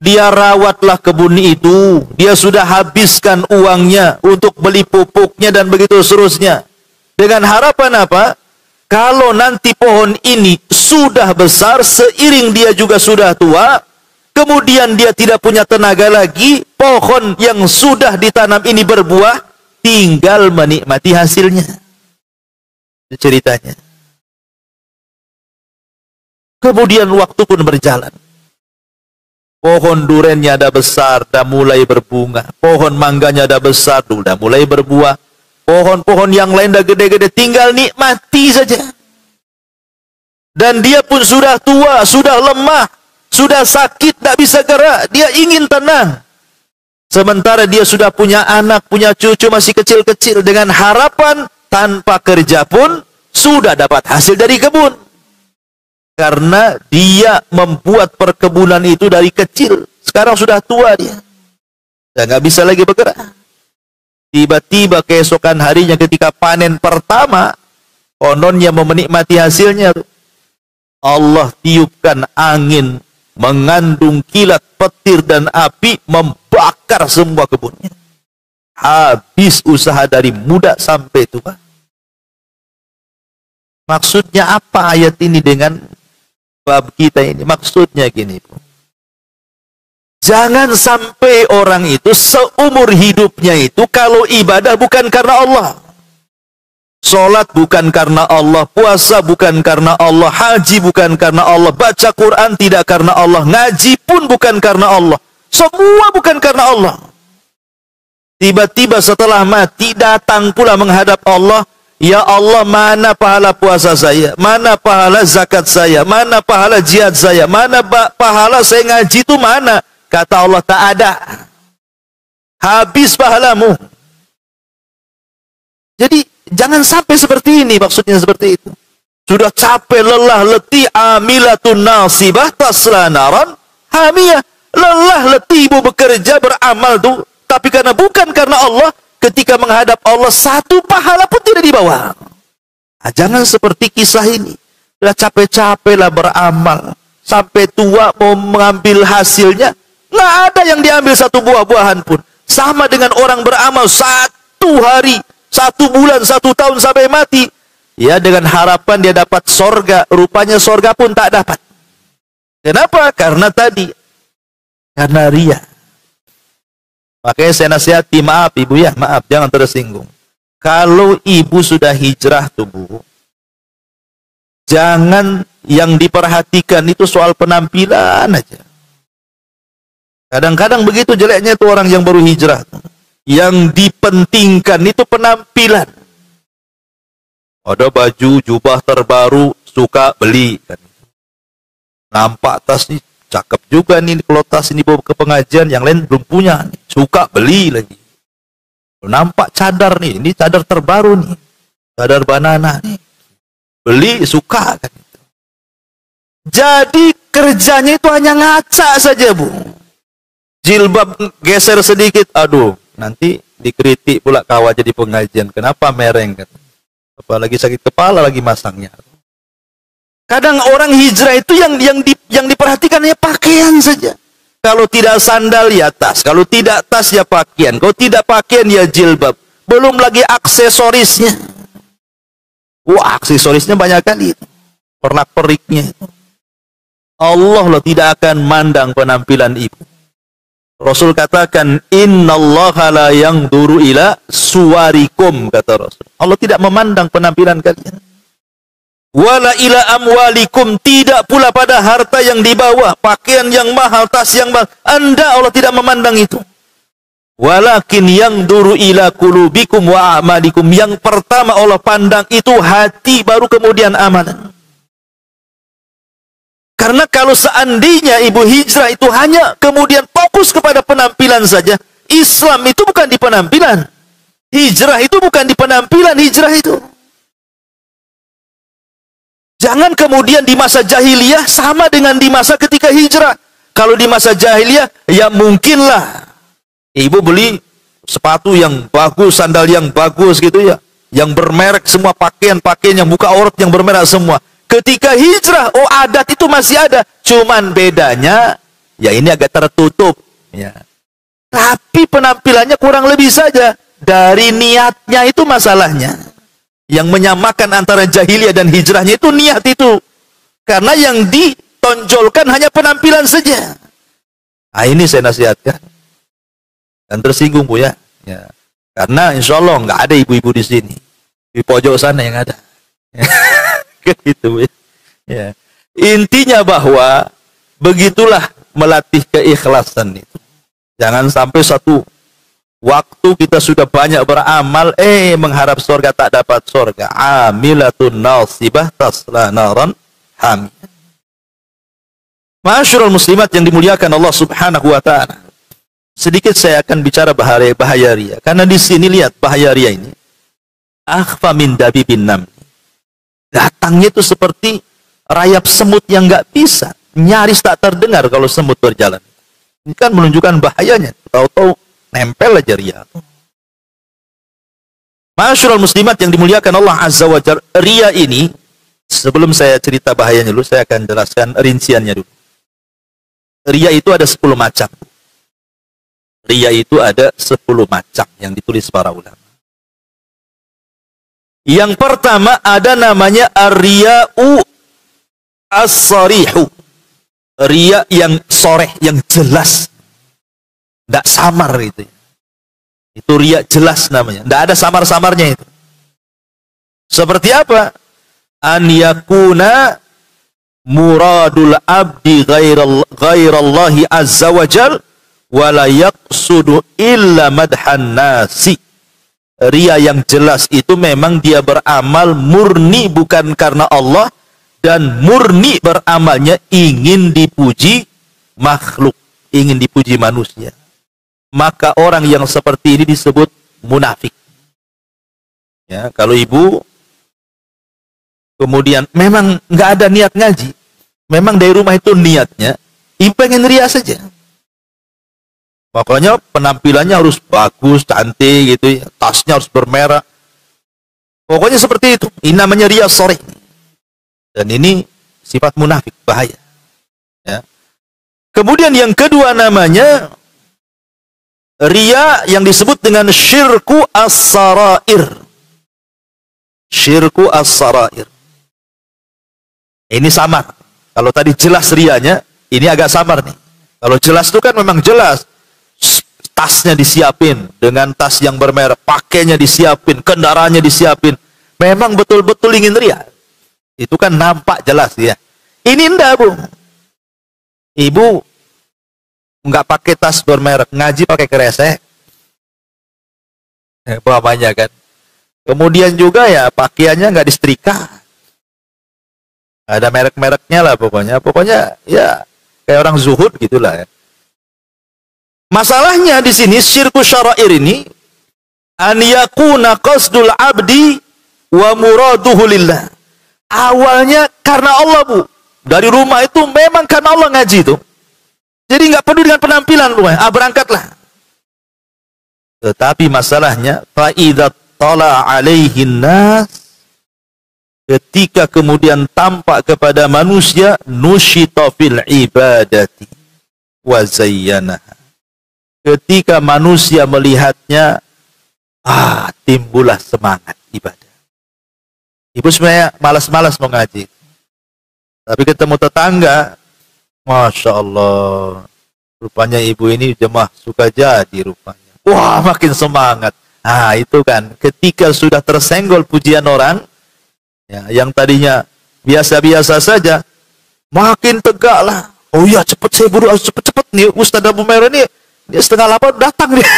[SPEAKER 2] Dia rawatlah kebun itu, dia sudah habiskan uangnya untuk beli pupuknya dan begitu seterusnya. Dengan harapan apa? Kalau nanti pohon ini sudah besar, seiring dia juga sudah tua, kemudian dia tidak punya tenaga lagi, pohon yang sudah ditanam ini berbuah, tinggal menikmati hasilnya. Ceritanya. Kemudian waktu pun berjalan. Pohon durennya ada besar, dah mulai berbunga. Pohon mangganya ada besar, dah mulai berbuah. Pohon-pohon yang lain dah gede-gede, tinggal nikmati saja. Dan dia pun sudah tua, sudah lemah, sudah sakit, tak bisa gerak. Dia ingin tenang. Sementara dia sudah punya anak, punya cucu masih kecil-kecil, dengan harapan tanpa kerja pun sudah dapat hasil dari kebun. Karena dia membuat perkebunan itu dari kecil. Sekarang sudah tua dia. Dan nggak bisa lagi bergerak. Tiba-tiba keesokan harinya ketika panen pertama, kononnya mau menikmati hasilnya. Allah tiupkan angin, mengandung kilat, petir, dan api, membakar semua kebunnya. Habis usaha dari muda sampai tua. Maksudnya apa ayat ini dengan bab kita ini? Maksudnya gini, jangan sampai orang itu seumur hidupnya itu kalau ibadah bukan karena Allah. Salat bukan karena Allah, puasa bukan karena Allah, haji bukan karena Allah, baca Quran tidak karena Allah, ngaji pun bukan karena Allah. Semua bukan karena Allah. Tiba-tiba setelah mati datang pula menghadap Allah, ya Allah, mana pahala puasa saya? Mana pahala zakat saya? Mana pahala jihad saya? Mana pahala saya ngaji itu mana? Kata Allah, tak ada. Habis pahalamu. Jadi jangan sampai seperti ini, maksudnya seperti itu. Sudah capek, lelah, letih, amilatun nasibah tasla naran hamiyah. Lelah, letih ibu bekerja, beramal tuh, tapi karena bukan karena Allah, ketika menghadap Allah satu pahala pun tidak dibawa. Nah, jangan seperti kisah ini. Sudah capek-capek lah beramal, sampai tua mau mengambil hasilnya, nggak ada yang diambil satu buah-buahan pun. Sama dengan orang beramal satu hari, 1 bulan, 1 tahun sampai mati. Ya, dengan harapan dia dapat sorga. Rupanya sorga pun tak dapat. Kenapa? Karena tadi. Karena ria. Makanya saya nasihati, maaf ibu ya, maaf, jangan tersinggung. Kalau ibu sudah hijrah tuh bu, jangan yang diperhatikan itu soal penampilan aja. Kadang-kadang begitu jeleknya itu orang yang baru hijrah. Yang dipentingkan itu penampilan. Ada baju, jubah terbaru, suka beli. Nampak tas nih, cakep juga nih, kalau tas ini bawa ke pengajian, yang lain belum punya, suka beli lagi. Nampak cadar nih, ini cadar terbaru nih, cadar banana nih, beli, suka kan. Jadi kerjanya itu hanya ngaca saja bu. Jilbab geser sedikit, aduh, nanti dikritik pula kawan jadi pengajian. Kenapa mereng? Apalagi sakit kepala lagi masangnya. Kadang orang hijrah itu yang diperhatikan ya pakaian saja. Kalau tidak sandal ya tas, kalau tidak tas ya pakaian, kalau tidak pakaian ya jilbab. Belum lagi aksesorisnya. Wah, aksesorisnya banyak kali. Pernak-perniknya. Allah loh tidak akan mandang penampilan ibu. Rasul katakan, innallaha la yanzuru ila suwarikum, kata Rasul. Allah tidak memandang penampilan kalian. Wala ila amwalikum, tidak pula pada harta yang dibawa, pakaian yang mahal, tas yang mahal. Anda, Allah tidak memandang itu. Walakin yanzuru ila qulubikum wa a'malikum. Yang pertama Allah pandang itu hati, baru kemudian amalan. Karena kalau seandainya ibu hijrah itu hanya kemudian fokus kepada penampilan saja, Islam itu bukan di penampilan. Hijrah itu bukan di penampilan, hijrah itu. Jangan kemudian di masa jahiliyah sama dengan di masa ketika hijrah. Kalau di masa jahiliyah, ya mungkinlah ibu beli sepatu yang bagus, sandal yang bagus gitu ya, yang bermerek semua, pakaian-pakaian yang buka aurat yang bermerek semua. Ketika hijrah, oh adat itu masih ada. Cuman bedanya, ya ini agak tertutup. Ya. Tapi penampilannya kurang lebih saja. Dari niatnya itu masalahnya. Yang menyamakan antara jahiliyah dan hijrahnya itu niat itu. Karena yang ditonjolkan hanya penampilan saja. Nah ini saya nasihatkan. Dan tersinggung bu ya. Ya. Karena insya Allah nggak ada ibu-ibu di sini. Di pojok sana yang ada. Gitu ya. Intinya bahwa begitulah melatih keikhlasan itu. Jangan sampai satu waktu kita sudah banyak beramal, mengharap surga tak dapat surga. Amilatun nasibah tasla naran hamiyah. Ma'asyiral muslimat yang dimuliakan Allah Subhanahu wa taala. Sedikit saya akan bicara bahaya riya. Karena di sini lihat bahaya riya ini. Akhfa min dabibin nam. Datangnya itu seperti rayap semut yang nggak bisa, nyaris tak terdengar kalau semut berjalan. Ini kan menunjukkan bahayanya. Tahu-tahu nempel aja riya. Ma'asyiral muslimat yang dimuliakan Allah Azza wa Jalla, riya ini, sebelum saya cerita bahayanya dulu, saya akan jelaskan rinciannya dulu. Riya itu ada 10 macam. Riya itu ada 10 macam yang ditulis para ulama. Yang pertama ada namanya ar-riya'u as-sarihu. Riya yang soreh, yang jelas. Tidak samar itu. Itu riya jelas namanya. Tidak ada samar-samarnya itu. Seperti apa? An yakuna muradul abdi ghairallahi azza wa jal wala yaqsudu illa madhan nasi. Riya yang jelas itu memang dia beramal murni bukan karena Allah, dan murni beramalnya ingin dipuji makhluk, ingin dipuji manusia. Maka orang yang seperti ini disebut munafik. Ya, kalau ibu kemudian memang nggak ada niat ngaji, memang dari rumah itu niatnya ibu pengen ria saja. Makanya penampilannya harus bagus, cantik gitu, tasnya harus bermerek. Pokoknya seperti itu. Ini namanya riya sharih. Dan ini sifat munafik, bahaya. Ya. Kemudian yang kedua namanya riya yang disebut dengan syirku as-sarair. Syirku as-sarair. Ini samar. Kalau tadi jelas riyanya, ini agak samar nih. Kalau jelas itu kan memang jelas. Tasnya disiapin dengan tas yang bermerek, pakainya disiapin, kendaraannya disiapin. Memang betul-betul ingin riya. Itu kan nampak jelas ya. Ini enggak, Bu. Ibu nggak pakai tas bermerek, ngaji pakai kresek. Umpamanya kan. Kemudian juga ya pakaiannya nggak disetrika. Ada merek-mereknya lah pokoknya. Pokoknya ya kayak orang zuhud gitulah ya. Masalahnya di sini syirku syara'ir ini an yakuna qasdul abdi wa muraduhu lillah. Awalnya karena Allah, Bu. Dari rumah itu memang karena Allah ngaji itu. Jadi nggak peduli dengan penampilan, Bu. Berangkatlah. Tetapi masalahnya fa idza tala alaihin nas, ketika kemudian tampak kepada manusia, nusyita fil ibadati wa zayyanaha. Ketika manusia melihatnya, timbullah semangat ibadah. Ibu sebenarnya malas-malas mau ngaji. Tapi ketemu tetangga, Masya Allah, rupanya ibu ini jemaah suka jadi rupanya. Wah, makin semangat. Itu kan, ketika sudah tersenggol pujian orang, ya, yang tadinya biasa-biasa saja, makin tegak lah. Oh iya, cepet saya buru, cepet-cepet nih, Ustaz Abu Merah ini, dia 7:30 datang dia.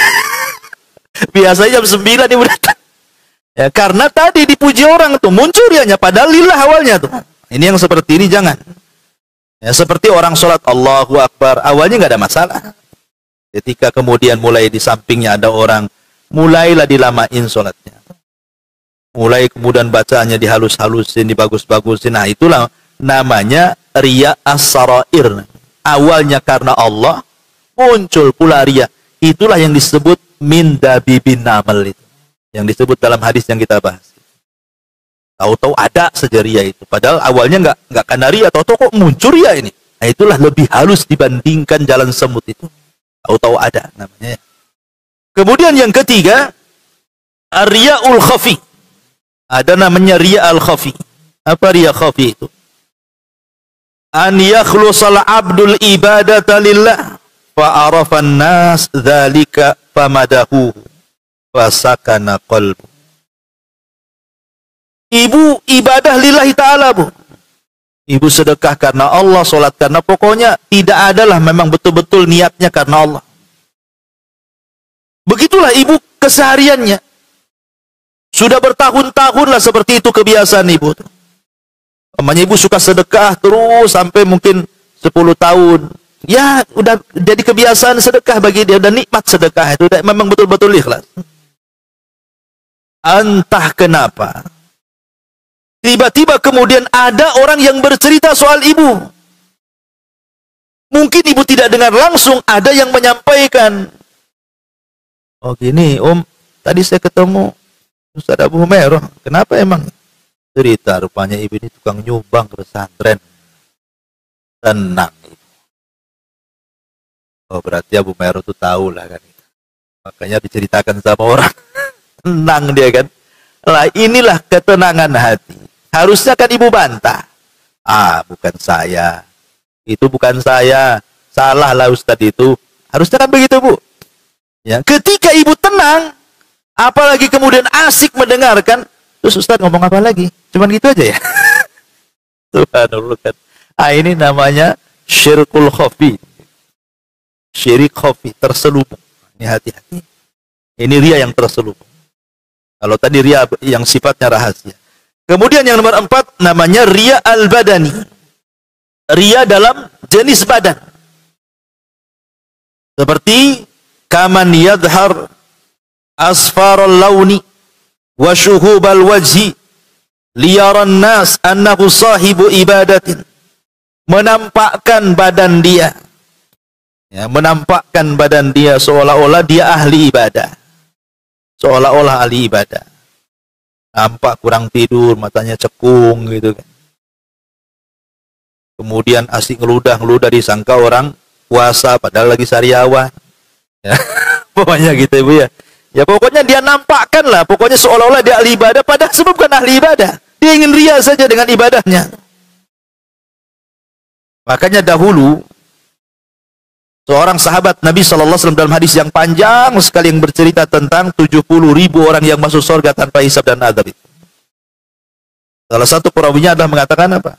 [SPEAKER 2] Biasanya jam 9 dia datang. Ya, karena tadi dipuji orang tuh muncul rianya, padahal lillah awalnya tuh. Ini yang seperti ini jangan. Ya, seperti orang sholat Allahu Akbar, awalnya nggak ada masalah. Ketika kemudian mulai di sampingnya ada orang, mulailah dilamain sholatnya. Mulai kemudian bacaannya dihalus-halusin, dibagus-bagusin. Nah, itulah namanya riya as-sarair. Awalnya karena Allah, muncul pula riya. Itulah yang disebut min dabibin namal itu. Yang disebut dalam hadis yang kita bahas. Tahu-tahu ada saja riya itu. Padahal awalnya nggak karena riya. Tahu-tahu kok muncul riya ini. Nah, itulah lebih halus dibandingkan jalan semut itu. Tahu-tahu ada namanya. Kemudian yang ketiga, ar-riya'ul khafi. Ada namanya riya al-khafi. Apa riya khafi itu? An yakhlusal abdul ibadata lillah fa'arafan nas dzalika famadahu fasakana qalbu. Ibu ibadah lillahi ta'ala, Bu. Ibu sedekah karena Allah, sholat karena, pokoknya tidak adalah memang betul-betul niatnya karena Allah. Begitulah ibu kesehariannya. Sudah bertahun-tahun lah seperti itu kebiasaan ibu. Namanya ibu suka sedekah terus sampai mungkin 10 tahun. Ya, udah jadi kebiasaan sedekah bagi dia, udah nikmat sedekah itu, udah memang betul-betul ikhlas. Entah kenapa, tiba-tiba kemudian ada orang yang bercerita soal ibu. Mungkin ibu tidak dengar langsung, ada yang menyampaikan. Oh gini, Om, tadi saya ketemu Ustaz Abu Humairah. Kenapa emang? Cerita, rupanya ibu ini tukang nyumbang ke pesantren. Tenang. Oh berarti Abu Humairah itu tahu lah kan. Makanya diceritakan sama orang. Tenang dia kan. Lah inilah ketenangan hati. Harusnya kan ibu bantah. Ah bukan saya. Itu bukan saya. Salah lah Ustadz itu. Harusnya kan begitu Bu. Ya, ketika ibu tenang, apalagi kemudian asik mendengarkan, terus Ustadz ngomong apa lagi? Cuman gitu aja ya. Subhanallah kan. Ah ini namanya syirkul khafi. Syirik khafi, terselubung. Ini hati-hati. Ini ria yang terselubung. Kalau tadi ria yang sifatnya rahasia. Kemudian yang nomor 4 namanya ria al-badani. Ria dalam jenis badan. Seperti kaman yadhar asfaral launi wa syuhubal wajhi liyaran nas annahu sahibu ibadatin. Menampakkan badan dia. Ya, menampakkan badan dia seolah-olah dia ahli ibadah. Seolah-olah ahli ibadah. Nampak kurang tidur, matanya cekung gitu kan. Kemudian asik ngeludah disangka orang puasa padahal lagi sariawan. Ya, pokoknya gitu Ibu ya. Ya pokoknya dia nampakkan lah, pokoknya seolah-olah dia ahli ibadah padahal sebab bukan ahli ibadah. Dia ingin ria saja dengan ibadahnya. Makanya dahulu seorang sahabat Nabi SAW dalam hadis yang panjang sekali yang bercerita tentang 70.000 orang yang masuk surga tanpa hisab dan adab itu. Salah satu perawinya adalah mengatakan apa?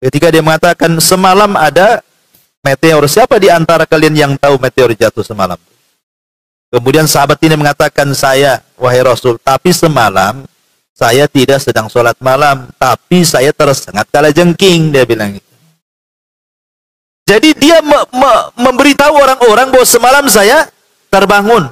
[SPEAKER 2] Ketika dia mengatakan semalam ada meteor, siapa di antara kalian yang tahu meteor jatuh semalam? Kemudian sahabat ini mengatakan, saya, wahai Rasul, tapi semalam saya tidak sedang sholat malam, tapi saya tersengat kalajengking, dia bilang gitu. Jadi dia memberitahu orang-orang bahwa semalam saya terbangun.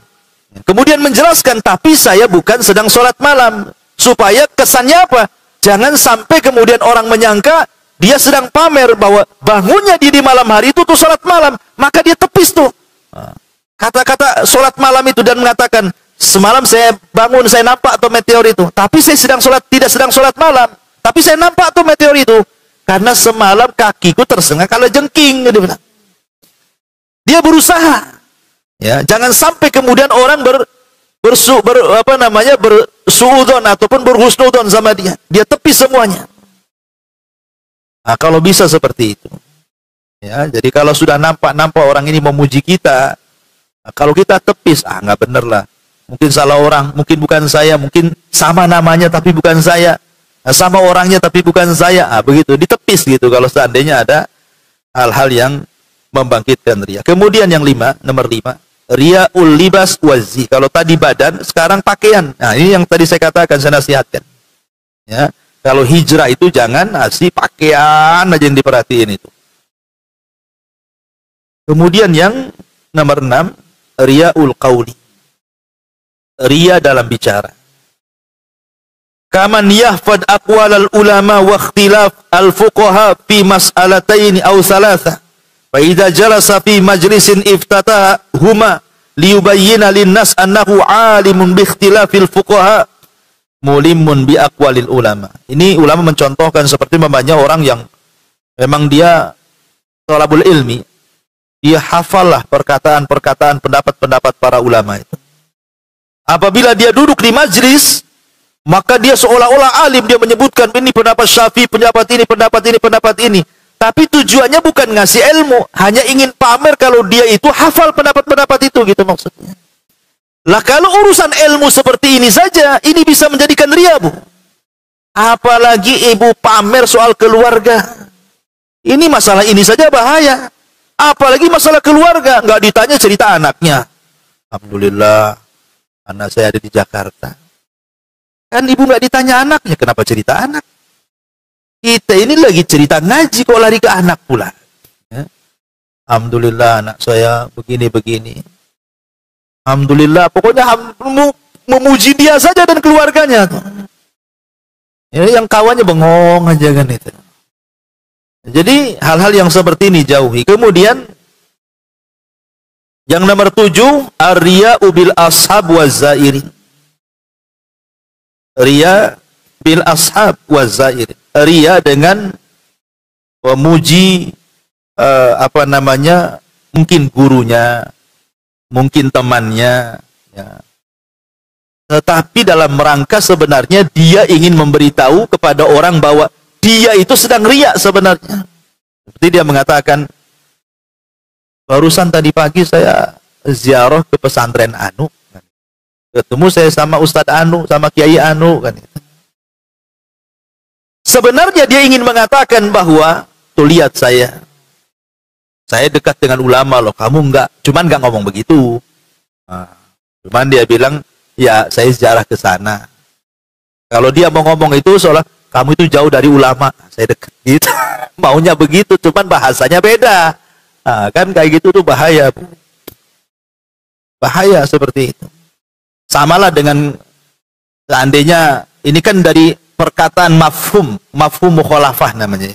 [SPEAKER 2] Kemudian menjelaskan, tapi saya bukan sedang sholat malam. Supaya kesannya apa? Jangan sampai kemudian orang menyangka dia sedang pamer bahwa bangunnya di malam hari itu tuh sholat malam. Maka dia tepis tuh kata-kata sholat malam itu dan mengatakan, semalam saya bangun, saya nampak tuh meteor itu. Tapi saya tidak sedang sholat malam. Tapi saya nampak tuh meteor itu. Karena semalam kakiku tersengat kalajengking, dia berusaha, ya jangan sampai kemudian orang bersuudzon ataupun berhusnudzon sama dia. Dia tepis semuanya. Nah, kalau bisa seperti itu, ya jadi kalau sudah nampak orang ini memuji kita, nah, kalau kita tepis, nggak bener lah. Mungkin salah orang, mungkin bukan saya, mungkin sama namanya tapi bukan saya. Sama orangnya tapi bukan saya, begitu ditepis gitu kalau seandainya ada hal-hal yang membangkitkan ria. Kemudian yang nomor 5, riaul libas wazi. Kalau tadi badan, sekarang pakaian. Nah ini yang tadi saya katakan, saya nasihatkan. Ya, kalau hijrah itu jangan ngasih pakaian aja yang diperhatiin itu. Kemudian yang nomor 6, riaul qauli. Ria dalam bicara. Kaman yahfad aqwalal ulama wa ikhtilaf al-fuqaha fi mas'alataini aw thalatha. Fa idza jalasa fi majlisin iftataha huma liyubayyana lin-nas annahu 'alimun bi ikhtilafil fuqaha mulimun bi aqwalil ulama. Ini ulama mencontohkan seperti memangnya orang yang memang dia thalabul ilmi, dia hafallah perkataan-perkataan pendapat-pendapat para ulama itu. Apabila dia duduk di majlis, maka dia seolah-olah alim, dia menyebutkan ini pendapat Syafi'i, pendapat ini, pendapat ini, pendapat ini. Tapi tujuannya bukan ngasih ilmu, hanya ingin pamer kalau dia itu hafal pendapat-pendapat itu, gitu maksudnya. Lah kalau urusan ilmu seperti ini saja, ini bisa menjadikan ria, Bu. Apalagi ibu pamer soal keluarga. Ini masalah ini saja bahaya. Apalagi masalah keluarga, nggak ditanya cerita anaknya. Alhamdulillah, anak saya ada di Jakarta. Kan ibu nggak ditanya anaknya, kenapa cerita anak? Kita ini lagi cerita ngaji, kok lari ke anak pula. Ya. Alhamdulillah anak saya begini-begini. Alhamdulillah, pokoknya memuji dia saja dan keluarganya. Ya, yang kawannya bengong aja kan itu. Jadi hal-hal yang seperti ini jauhi. Kemudian yang nomor 7, ar-riya'u bil ashab wa zairin. Riya bil ashab wa zairin. Riya dengan memuji mungkin gurunya, mungkin temannya, ya. Tetapi dalam rangka sebenarnya dia ingin memberitahu kepada orang bahwa dia itu sedang riya sebenarnya. Seperti dia mengatakan, barusan tadi pagi saya ziarah ke pesantren Anu, ketemu saya sama Ustadz Anu, sama Kiai Anu, kan. Sebenarnya dia ingin mengatakan bahwa, tuh lihat saya dekat dengan ulama loh, kamu enggak, cuman enggak ngomong begitu. Nah, cuman dia bilang, ya saya ziarah ke sana. Kalau dia mau ngomong itu seolah kamu itu jauh dari ulama, saya dekat gitu. Maunya begitu, cuman bahasanya beda. Nah, kan kayak gitu tuh bahaya. Bahaya seperti itu. Samalah dengan seandainya ini kan dari perkataan mafhum mukhalafah namanya.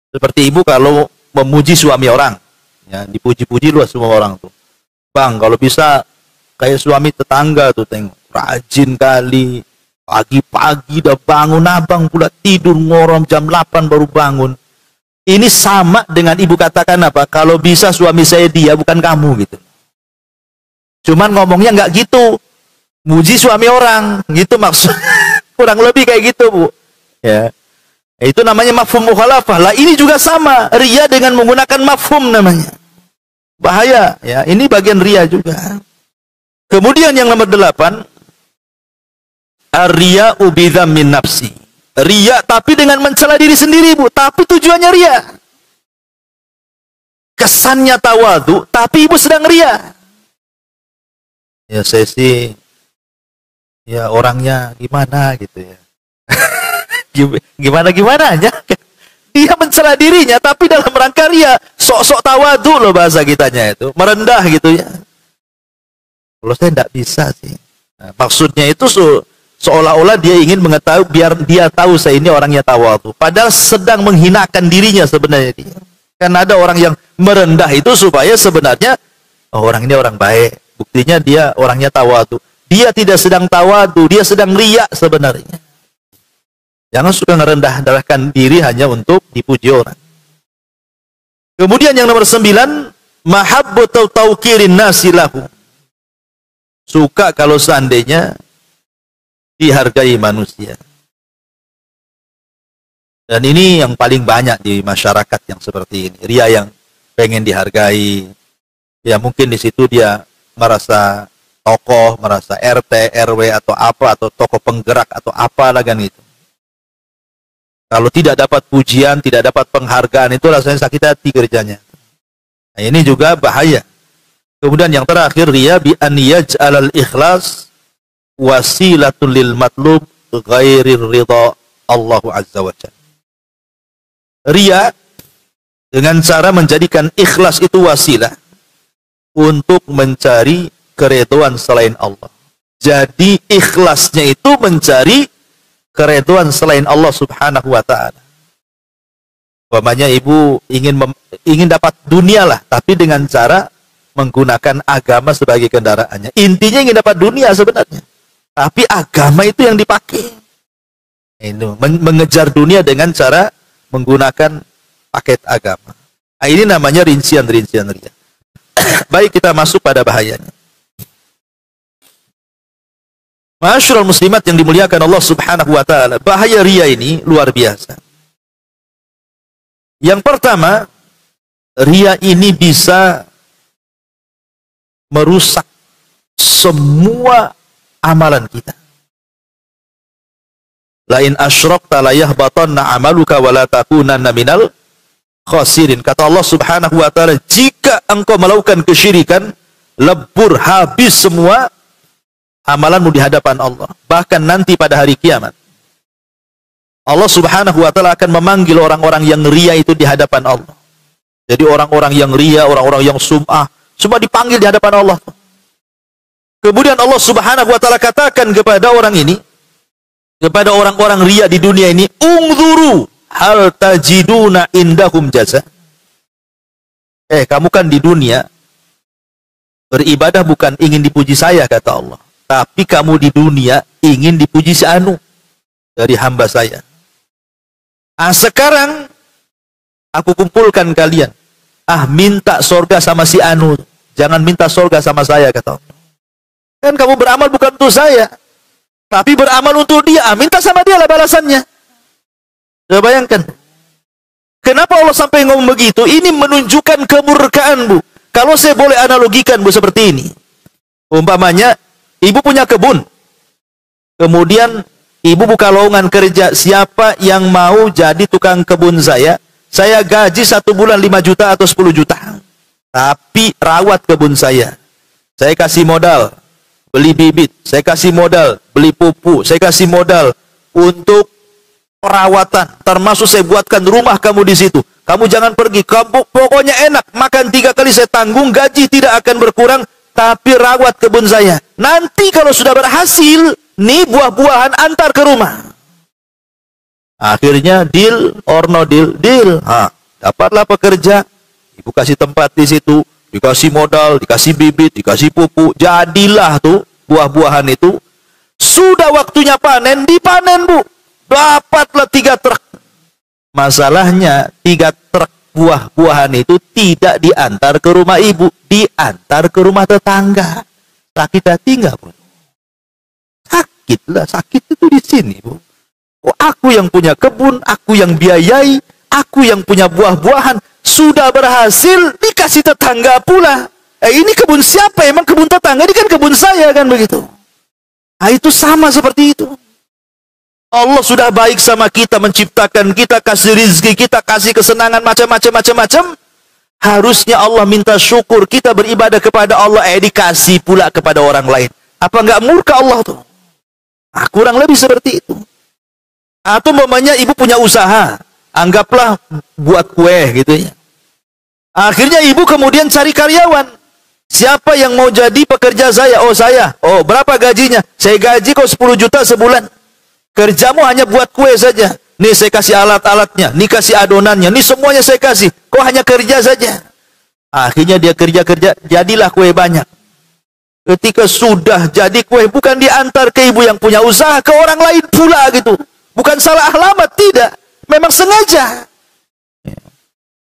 [SPEAKER 2] Seperti ibu kalau memuji suami orang, ya, dipuji-puji lu semua orang tuh. Bang, kalau bisa kayak suami tetangga tuh, tengok rajin kali. Pagi-pagi udah bangun, abang pula tidur ngorom jam 8 baru bangun. Ini sama dengan ibu katakan apa? Kalau bisa suami saya dia, bukan kamu gitu. Cuman ngomongnya nggak gitu. Muji suami orang, gitu maksud. Kurang lebih kayak gitu, Bu. Ya. Itu namanya mafhum mukhalafah. Lah ini juga sama, riya dengan menggunakan mafhum namanya. Bahaya, ya. Ini bagian riya juga. Kemudian yang nomor 8, ar-riya'u bidhammin nafsi. Riya tapi dengan mencela diri sendiri, Bu, tapi tujuannya riya. Kesannya tawadhu, tapi ibu sedang riya. Ya saya sih ya orangnya gimana gitu ya. Gimana aja. Dia mencela dirinya tapi dalam rangka riya, sok-sok tawadhu loh bahasa kitanya itu, merendah gitu ya. Kalau saya enggak bisa sih. Nah, maksudnya itu seolah-olah dia ingin mengetahui biar dia tahu saya ini orangnya tawadhu. Padahal sedang menghinakan dirinya sebenarnya dia. Kan ada orang yang merendah itu supaya sebenarnya orang ini orang baik. Buktinya dia orangnya tawadhu. Dia tidak sedang tawadhu, dia sedang riya sebenarnya. Jangan suka merendah-rendahkan diri hanya untuk dipuji orang. Kemudian yang nomor 9, mahabbatu tauqirin nasi lahu. Suka kalau seandainya dihargai manusia. Dan ini yang paling banyak di masyarakat yang seperti ini. Ria yang pengen dihargai. Ya mungkin di situ dia merasa tokoh, merasa RT, RW atau apa, atau tokoh penggerak atau apa lah kan itu. Kalau tidak dapat pujian, tidak dapat penghargaan, itu rasanya sakit hati kerjanya. Nah, ini juga bahaya. Kemudian yang terakhir, ria bi an yaj'alal ikhlas wasilatul lil matlub ghairir ridha Allah azza wa jalla. Ria dengan cara menjadikan ikhlas itu wasilah untuk mencari keridhaan selain Allah. Jadi ikhlasnya itu mencari keridhaan selain Allah Subhanahu wa taala. Umpamanya ibu ingin dapat dunia lah, tapi dengan cara menggunakan agama sebagai kendaraannya. Intinya ingin dapat dunia sebenarnya, tapi agama itu yang dipakai. Ini mengejar dunia dengan cara menggunakan paket agama. Nah, ini namanya rincian-rincian ria. Baik, kita masuk pada bahayanya. Ma'asyiral muslimat yang dimuliakan Allah Subhanahu wa taala, bahaya ria ini luar biasa. Yang pertama, ria ini bisa merusak semua amalan kita. La in asyrakta la yahbatanna amaluka wa la takunanna minal khasirin. Kata Allah Subhanahu wa taala, jika engkau melakukan kesyirikan, lebur habis semua amalanmu di hadapan Allah. Bahkan nanti pada hari kiamat, Allah Subhanahu wa taala akan memanggil orang-orang yang ria itu di hadapan Allah. Jadi orang-orang yang ria, orang-orang yang sum'ah, semua dipanggil di hadapan Allah. Kemudian Allah Subhanahu wa taala katakan kepada orang ini, kepada orang-orang ria di dunia ini, ungzuru hal tajiduna indahum jaza. Kamu kan di dunia beribadah bukan ingin dipuji saya, kata Allah, tapi kamu di dunia ingin dipuji si anu dari hamba saya. Sekarang aku kumpulkan kalian. Minta sorga sama si anu, jangan minta sorga sama saya, kata Allah. Kan kamu beramal bukan untuk saya, tapi beramal untuk dia. Minta sama dia lah balasannya. Coba bayangkan. Kenapa Allah sampai ngomong begitu? Ini menunjukkan kemurkaan, Bu. Kalau saya boleh analogikan, Bu, seperti ini. Umpamanya, ibu punya kebun. Kemudian, ibu buka lowongan kerja. Siapa yang mau jadi tukang kebun saya? Saya gaji 1 bulan 5 juta atau 10 juta. Tapi rawat kebun saya. Saya kasih modal beli bibit, saya kasih modal beli pupuk, saya kasih modal untuk perawatan, termasuk saya buatkan rumah kamu di situ. Kamu jangan pergi, kamu pokoknya enak, makan 3 kali saya tanggung, gaji tidak akan berkurang, tapi rawat kebun saya. Nanti kalau sudah berhasil, nih buah-buahan antar ke rumah. Akhirnya deal or no deal? Deal. Dapatlah pekerja, ibu kasih tempat di situ, dikasih modal, dikasih bibit, dikasih pupuk, jadilah tuh buah-buahan itu. Sudah waktunya panen, dipanen, Bu. Dapatlah 3 truk. Masalahnya 3 truk buah-buahan itu tidak diantar ke rumah ibu, diantar ke rumah tetangga. Sakit hati nggak, Bu? Sakitlah, sakit itu di sini, Bu. Aku yang punya kebun, aku yang biayai, aku yang punya buah-buahan, sudah berhasil dikasih tetangga pula. Ini kebun siapa? Emang kebun tetangga? Ini kan kebun saya, kan begitu. Itu sama seperti itu. Allah sudah baik sama kita, menciptakan kita, kasih rizki, kita kasih kesenangan macam-macam. Harusnya Allah minta syukur, kita beribadah kepada Allah, dikasih pula kepada orang lain. Apa nggak murka Allah tuh? Kurang lebih seperti itu. Atau umpamanya ibu punya usaha, anggaplah buat kue gitu ya. Akhirnya ibu kemudian cari karyawan. Siapa yang mau jadi pekerja saya? Saya. Berapa gajinya? Saya gaji kok 10 juta sebulan. Kerjamu hanya buat kue saja. Nih saya kasih alat-alatnya, nih kasih adonannya, nih semuanya saya kasih. Kok hanya kerja saja? Akhirnya dia kerja-kerja, jadilah kue banyak. Ketika sudah jadi kue, bukan diantar ke ibu yang punya usaha, ke orang lain pula gitu. Bukan salah alamat, tidak. Memang sengaja.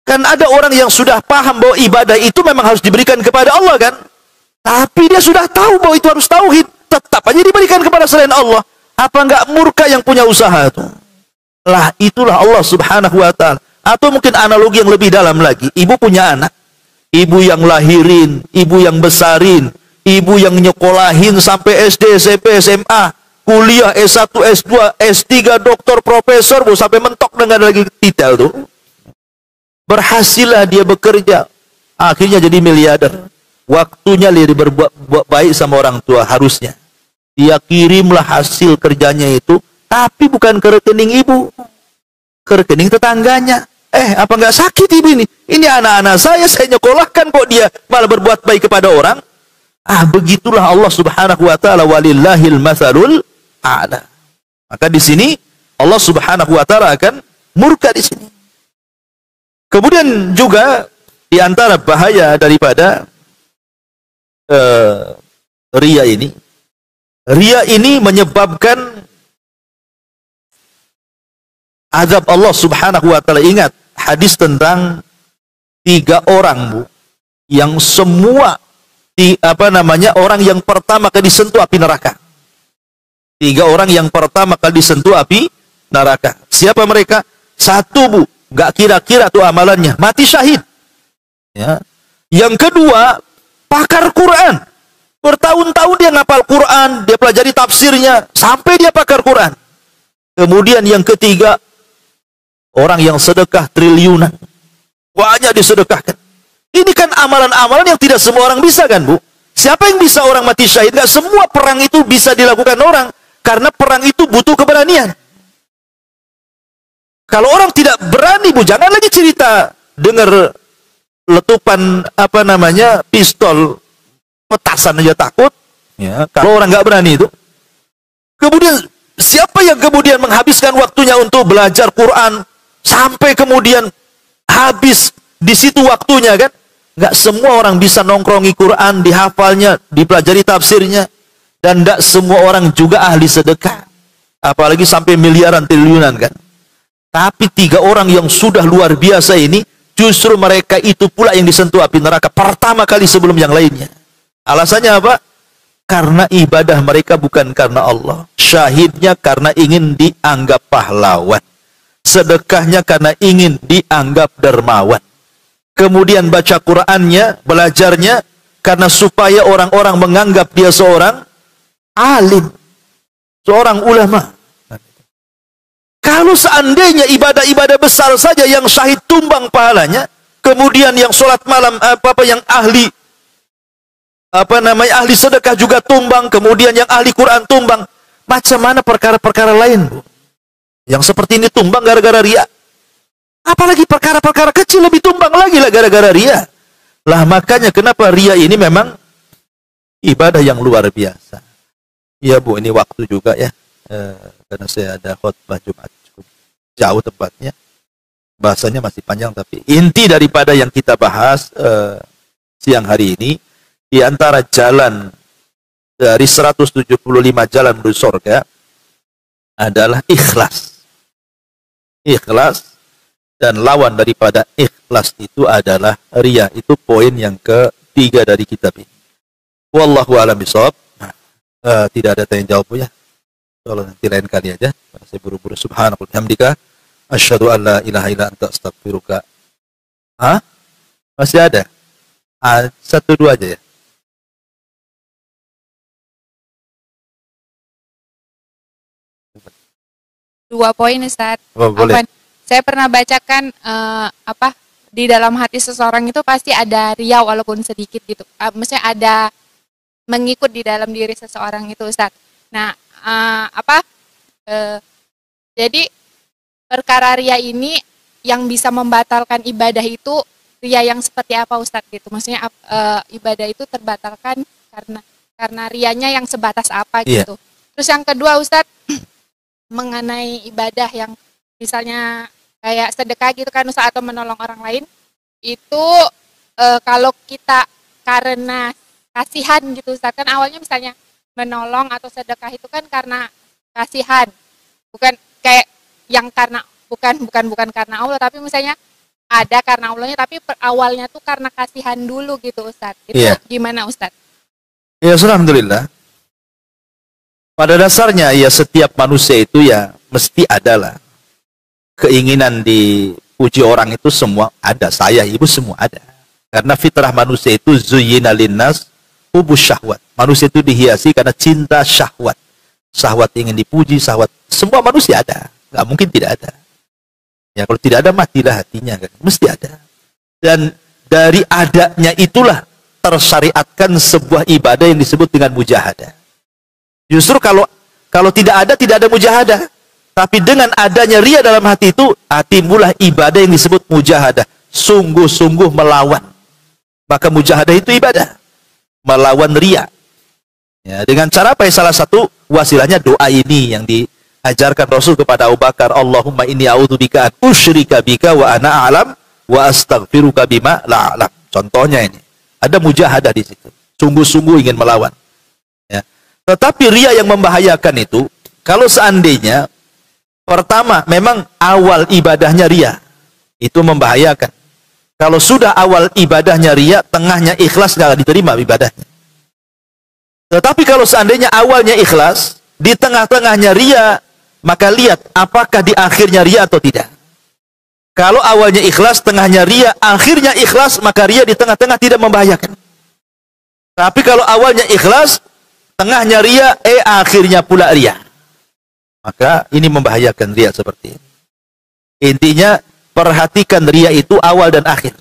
[SPEAKER 2] Kan ada orang yang sudah paham bahwa ibadah itu memang harus diberikan kepada Allah, kan? Tapi dia sudah tahu bahwa itu harus tauhid. Tetap aja diberikan kepada selain Allah. Apa enggak murka yang punya usaha itu? Lah, itulah Allah Subhanahu wa ta'ala. Atau mungkin analogi yang lebih dalam lagi. Ibu punya anak. Ibu yang lahirin, ibu yang besarin, ibu yang nyekolahin sampai SD, SMP, SMA, kuliah S1, S2, S3, doktor, profesor, sampai mentok dengan lagi titel tuh. Berhasillah dia bekerja, akhirnya jadi miliarder. Waktunya dia berbuat baik sama orang tua, harusnya dia kirimlah hasil kerjanya itu, tapi bukan ke rekening ibu, ke rekening tetangganya. Apa nggak sakit ibu ini? Ini anak-anak saya nyekolahkan, kok dia malah berbuat baik kepada orang. Begitulah Allah Subhanahu wa ta'ala, walillahil matsalul a'la. Maka di sini Allah Subhanahu wa ta'ala akan murka di sini. Kemudian juga di antara bahaya daripada riya ini menyebabkan azab Allah Subhanahu wa ta'ala. Ingat hadis tentang 3 orang, Bu, yang semua orang yang pertama kali disentuh api neraka. 3 orang yang pertama kali disentuh api neraka. Siapa mereka? 1, Bu, nggak kira-kira tuh amalannya, mati syahid. Ya. Yang kedua, pakar Quran. Bertahun-tahun dia ngapal Quran, dia pelajari tafsirnya, sampai dia pakar Quran. Kemudian yang ketiga, orang yang sedekah triliunan. banyak disedekahkan. Ini kan amalan-amalan yang tidak semua orang bisa kan, Bu? Siapa yang bisa orang mati syahid? Nggak semua perang itu bisa dilakukan orang. Karena perang itu butuh keberanian. Kalau orang tidak berani, Bu, jangan lagi cerita dengar letupan pistol, petasan aja takut. Ya, kalau orang nggak berani itu. Kemudian siapa yang kemudian menghabiskan waktunya untuk belajar Quran sampai kemudian habis di situ waktunya kan? Nggak semua orang bisa nongkrongi Quran, dihafalnya, dipelajari tafsirnya, dan nggak semua orang juga ahli sedekah. Apalagi sampai miliaran triliunan kan. Tapi 3 orang yang sudah luar biasa ini, justru mereka itu pula yang disentuh api neraka pertama kali sebelum yang lainnya. Alasannya apa? Karena ibadah mereka bukan karena Allah. Syahidnya karena ingin dianggap pahlawan. Sedekahnya karena ingin dianggap dermawan. Kemudian baca Qur'annya, belajarnya, karena supaya orang-orang menganggap dia seorang alim, seorang ulama. Kalau seandainya ibadah-ibadah besar saja yang syahid tumbang pahalanya, kemudian yang sholat malam, yang ahli ahli sedekah juga tumbang, kemudian yang ahli Quran tumbang, macam mana perkara-perkara lain, Bu? Yang seperti ini tumbang gara-gara riya. Apalagi perkara-perkara kecil lebih tumbang lagi lah gara-gara riya. Lah makanya kenapa riya ini memang ibadah yang luar biasa. Iya, Bu, ini waktu juga ya. Karena saya ada khutbah Jumat cukup jauh tempatnya. Bahasanya masih panjang, tapi inti daripada yang kita bahas siang hari ini, di antara jalan dari 175 jalan menuju surga adalah ikhlas. Ikhlas. Dan lawan daripada ikhlas itu adalah riya. Itu poin yang ketiga dari kitab ini. Wallahu a'lam bishawab. Tidak ada tanya jawab ya. Kalau nanti lain kali aja. Saya buru-buru. Subhanallah. Hamdika. Asyhadu an la ilaha illa anta astaghfiruka. Masih ada? 1-2 aja ya.
[SPEAKER 1] Dua poin, Ustaz.
[SPEAKER 2] Oh, boleh.
[SPEAKER 1] Saya pernah bacakan di dalam hati seseorang itu pasti ada riya walaupun sedikit gitu. Maksudnya ada mengikut di dalam diri seseorang itu, Ustaz. Nah, jadi perkara riya ini yang bisa membatalkan ibadah itu riya yang seperti apa, Ustaz, gitu. Maksudnya ibadah itu terbatalkan karena riyanya yang sebatas apa gitu. Yeah. Terus yang kedua, Ustaz, mengenai ibadah yang misalnya kayak sedekah gitu kan, Ustaz, atau menolong orang lain itu kalau kita karena kasihan gitu, Ustaz, kan awalnya misalnya menolong atau sedekah itu kan karena kasihan, bukan kayak yang karena bukan karena Allah, tapi misalnya ada karena Allahnya, tapi awalnya tuh karena kasihan dulu gitu, Ustaz. Itu gimana, Ustaz?
[SPEAKER 2] Ya, alhamdulillah. Pada dasarnya ya setiap manusia itu ya mesti adalah keinginan dipuji orang, itu semua ada. Saya, ibu, semua ada. Karena fitrah manusia itu zuyyina linnas hubus syahwat. Manusia itu dihiasi karena cinta syahwat. Syahwat ingin dipuji, syahwat. Semua manusia ada. Nggak mungkin tidak ada. Ya kalau tidak ada, matilah hatinya kan. Mesti ada. Dan dari adanya itulah tersyariatkan sebuah ibadah yang disebut dengan mujahadah. Justru kalau tidak ada mujahadah. Tapi dengan adanya riya dalam hati itu, timbullah ibadah yang disebut mujahadah. Sungguh-sungguh melawan. Maka mujahadah itu ibadah. Melawan riya. Ya, dengan cara apa? Salah satu wasilahnya doa ini yang diajarkan Rasul kepada Abu Bakar. Allahumma inni a'udzubika an usyrika bika wa ana a'lam wa astaghfiruka bima la a'lam. Contohnya ini. Ada mujahadah di situ. Sungguh-sungguh ingin melawan. Ya. Tetapi riya yang membahayakan itu, kalau seandainya pertama, memang awal ibadahnya riya, itu membahayakan. Kalau sudah awal ibadahnya riya, tengahnya ikhlas, nggak diterima ibadahnya. Tetapi kalau seandainya awalnya ikhlas, di tengah-tengahnya riya, maka lihat apakah di akhirnya riya atau tidak. Kalau awalnya ikhlas, tengahnya riya, akhirnya ikhlas, maka riya di tengah-tengah tidak membahayakan. Tapi kalau awalnya ikhlas, tengahnya riya, akhirnya pula riya, maka ini membahayakan riya seperti ini. Intinya perhatikan riya itu awal dan akhir.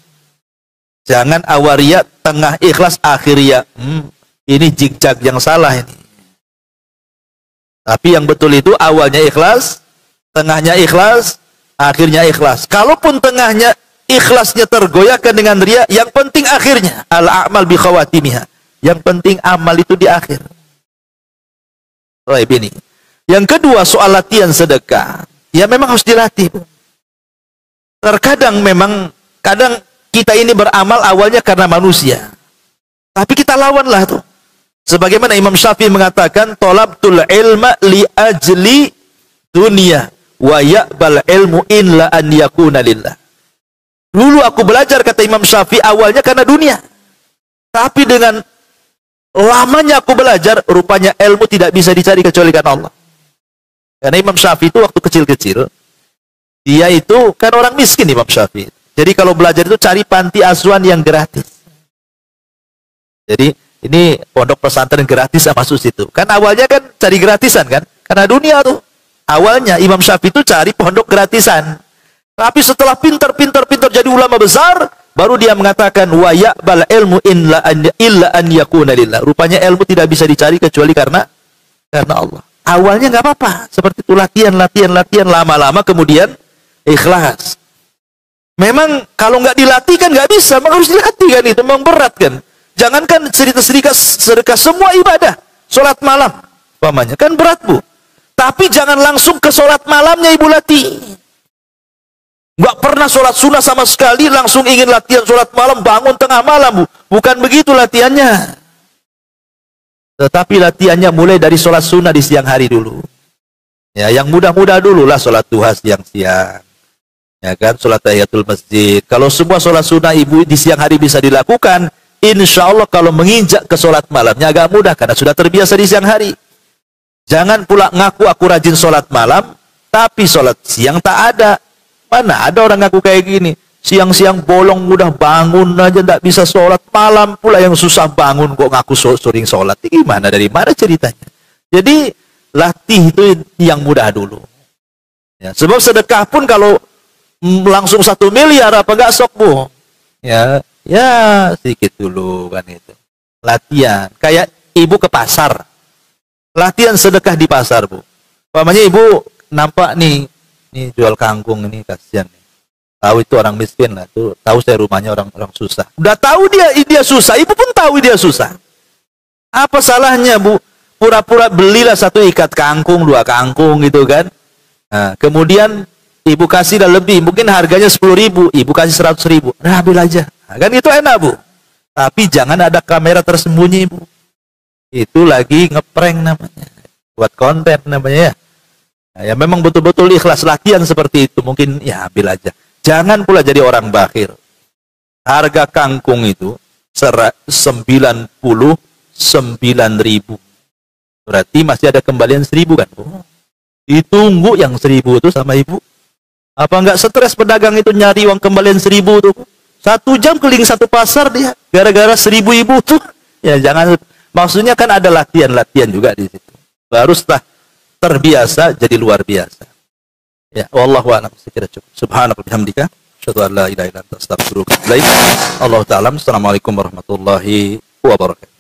[SPEAKER 2] Jangan awal riya, tengah ikhlas, akhir riya. Ini jigjag yang salah ini. Tapi yang betul itu awalnya ikhlas, tengahnya ikhlas, akhirnya ikhlas. Kalaupun tengahnya ikhlasnya tergoyahkan dengan riya, yang penting akhirnya. Al-a'mal bi khawatimiha. Yang penting amal itu di akhir. Baik ini. Yang kedua, soal latihan sedekah. Ya memang harus dilatih. Terkadang memang, kadang kita ini beramal awalnya karena manusia. Tapi kita lawanlah tuh. Sebagaimana Imam Syafi'i mengatakan, tolabtul ilma li ajli dunia, wa ya'bal ilmu illa an yakuna lillah. Dulu aku belajar, kata Imam Syafi'i, awalnya karena dunia. Tapi dengan lamanya aku belajar, rupanya ilmu tidak bisa dicari kecuali karena Allah. Karena Imam Syafi'i itu waktu kecil-kecil, dia itu kan orang miskin, Imam Syafi'i. Jadi kalau belajar itu cari panti asuhan yang gratis. Jadi ini pondok pesantren gratis masuk situ. Kan awalnya kan cari gratisan kan? Karena dunia tuh. Awalnya Imam Syafi'i itu cari pondok gratisan. Tapi setelah pintar jadi ulama besar, baru dia mengatakan wa ya'bal ilmu illa an yakuna lillah. Rupanya ilmu tidak bisa dicari kecuali karena Allah. Awalnya nggak apa-apa, seperti itu latihan, lama-lama kemudian ikhlas. Memang kalau nggak dilatih kan nggak bisa, memang harus dilatih kan, itu memang berat kan. Jangankan sedekah semua ibadah, sholat malam, umpamanya kan berat bu. Tapi jangan langsung ke sholat malamnya ibu latih. Nggak pernah sholat sunnah sama sekali, langsung ingin latihan sholat malam, bangun tengah malam bu. Bukan begitu latihannya. Tetapi latihannya mulai dari sholat sunnah di siang hari dulu. Ya, yang mudah-mudah dulu lah sholat duha siang-siang. Ya kan, sholat tahiyatul masjid. Kalau semua sholat sunnah ibu di siang hari bisa dilakukan, insya Allah kalau menginjak ke sholat malamnya agak mudah karena sudah terbiasa di siang hari. Jangan pula ngaku aku rajin sholat malam, tapi sholat siang tak ada. Mana ada orang ngaku kayak gini? Siang-siang bolong mudah bangun aja tidak bisa sholat, malam pula yang susah bangun kok ngaku sering sholat. Gimana, dari mana ceritanya? Jadi latih itu yang mudah dulu. Ya, sebab sedekah pun kalau langsung 1 miliar apa enggak sok bu? Ya sedikit dulu kan itu. Latihan kayak ibu ke pasar. Latihan sedekah di pasar bu. Umpamanya ibu nampak nih jual kangkung ini, kasihan nih. Tahu itu orang miskin lah, tuh tahu saya rumahnya orang susah. Udah tahu dia susah, ibu pun tahu dia susah. Apa salahnya bu? Pura-pura belilah 1 ikat kangkung, 2 kangkung gitu kan. Nah, kemudian ibu kasih dah lebih, mungkin harganya 10.000, ibu kasih 100.000, nah ambil aja. Nah, kan itu enak bu. Tapi jangan ada kamera tersembunyi bu. Itu lagi ngeprank namanya, buat konten namanya ya. Nah, ya memang betul-betul ikhlas latihan seperti itu, mungkin ya ambil aja. Jangan pula jadi orang bakhil. Harga kangkung itu 99.000. Berarti masih ada kembalian 1.000 kan bu. Ditunggu yang 1.000 itu sama ibu. Apa enggak stres pedagang itu nyari uang kembalian 1.000 tuh? 1 jam keliling 1 pasar dia, gara-gara 1.000 ibu tuh. Ya jangan, maksudnya kan ada latihan juga di situ. Baru setelah terbiasa jadi luar biasa. Ya, wallahu a'lam, sekira cukup. Subhanallah bihamdika, asyhadu an la ilaha illa anta, astaghfiruka wa atubu ilaik. Allah ta'ala. Assalamualaikum warahmatullahi wabarakatuh.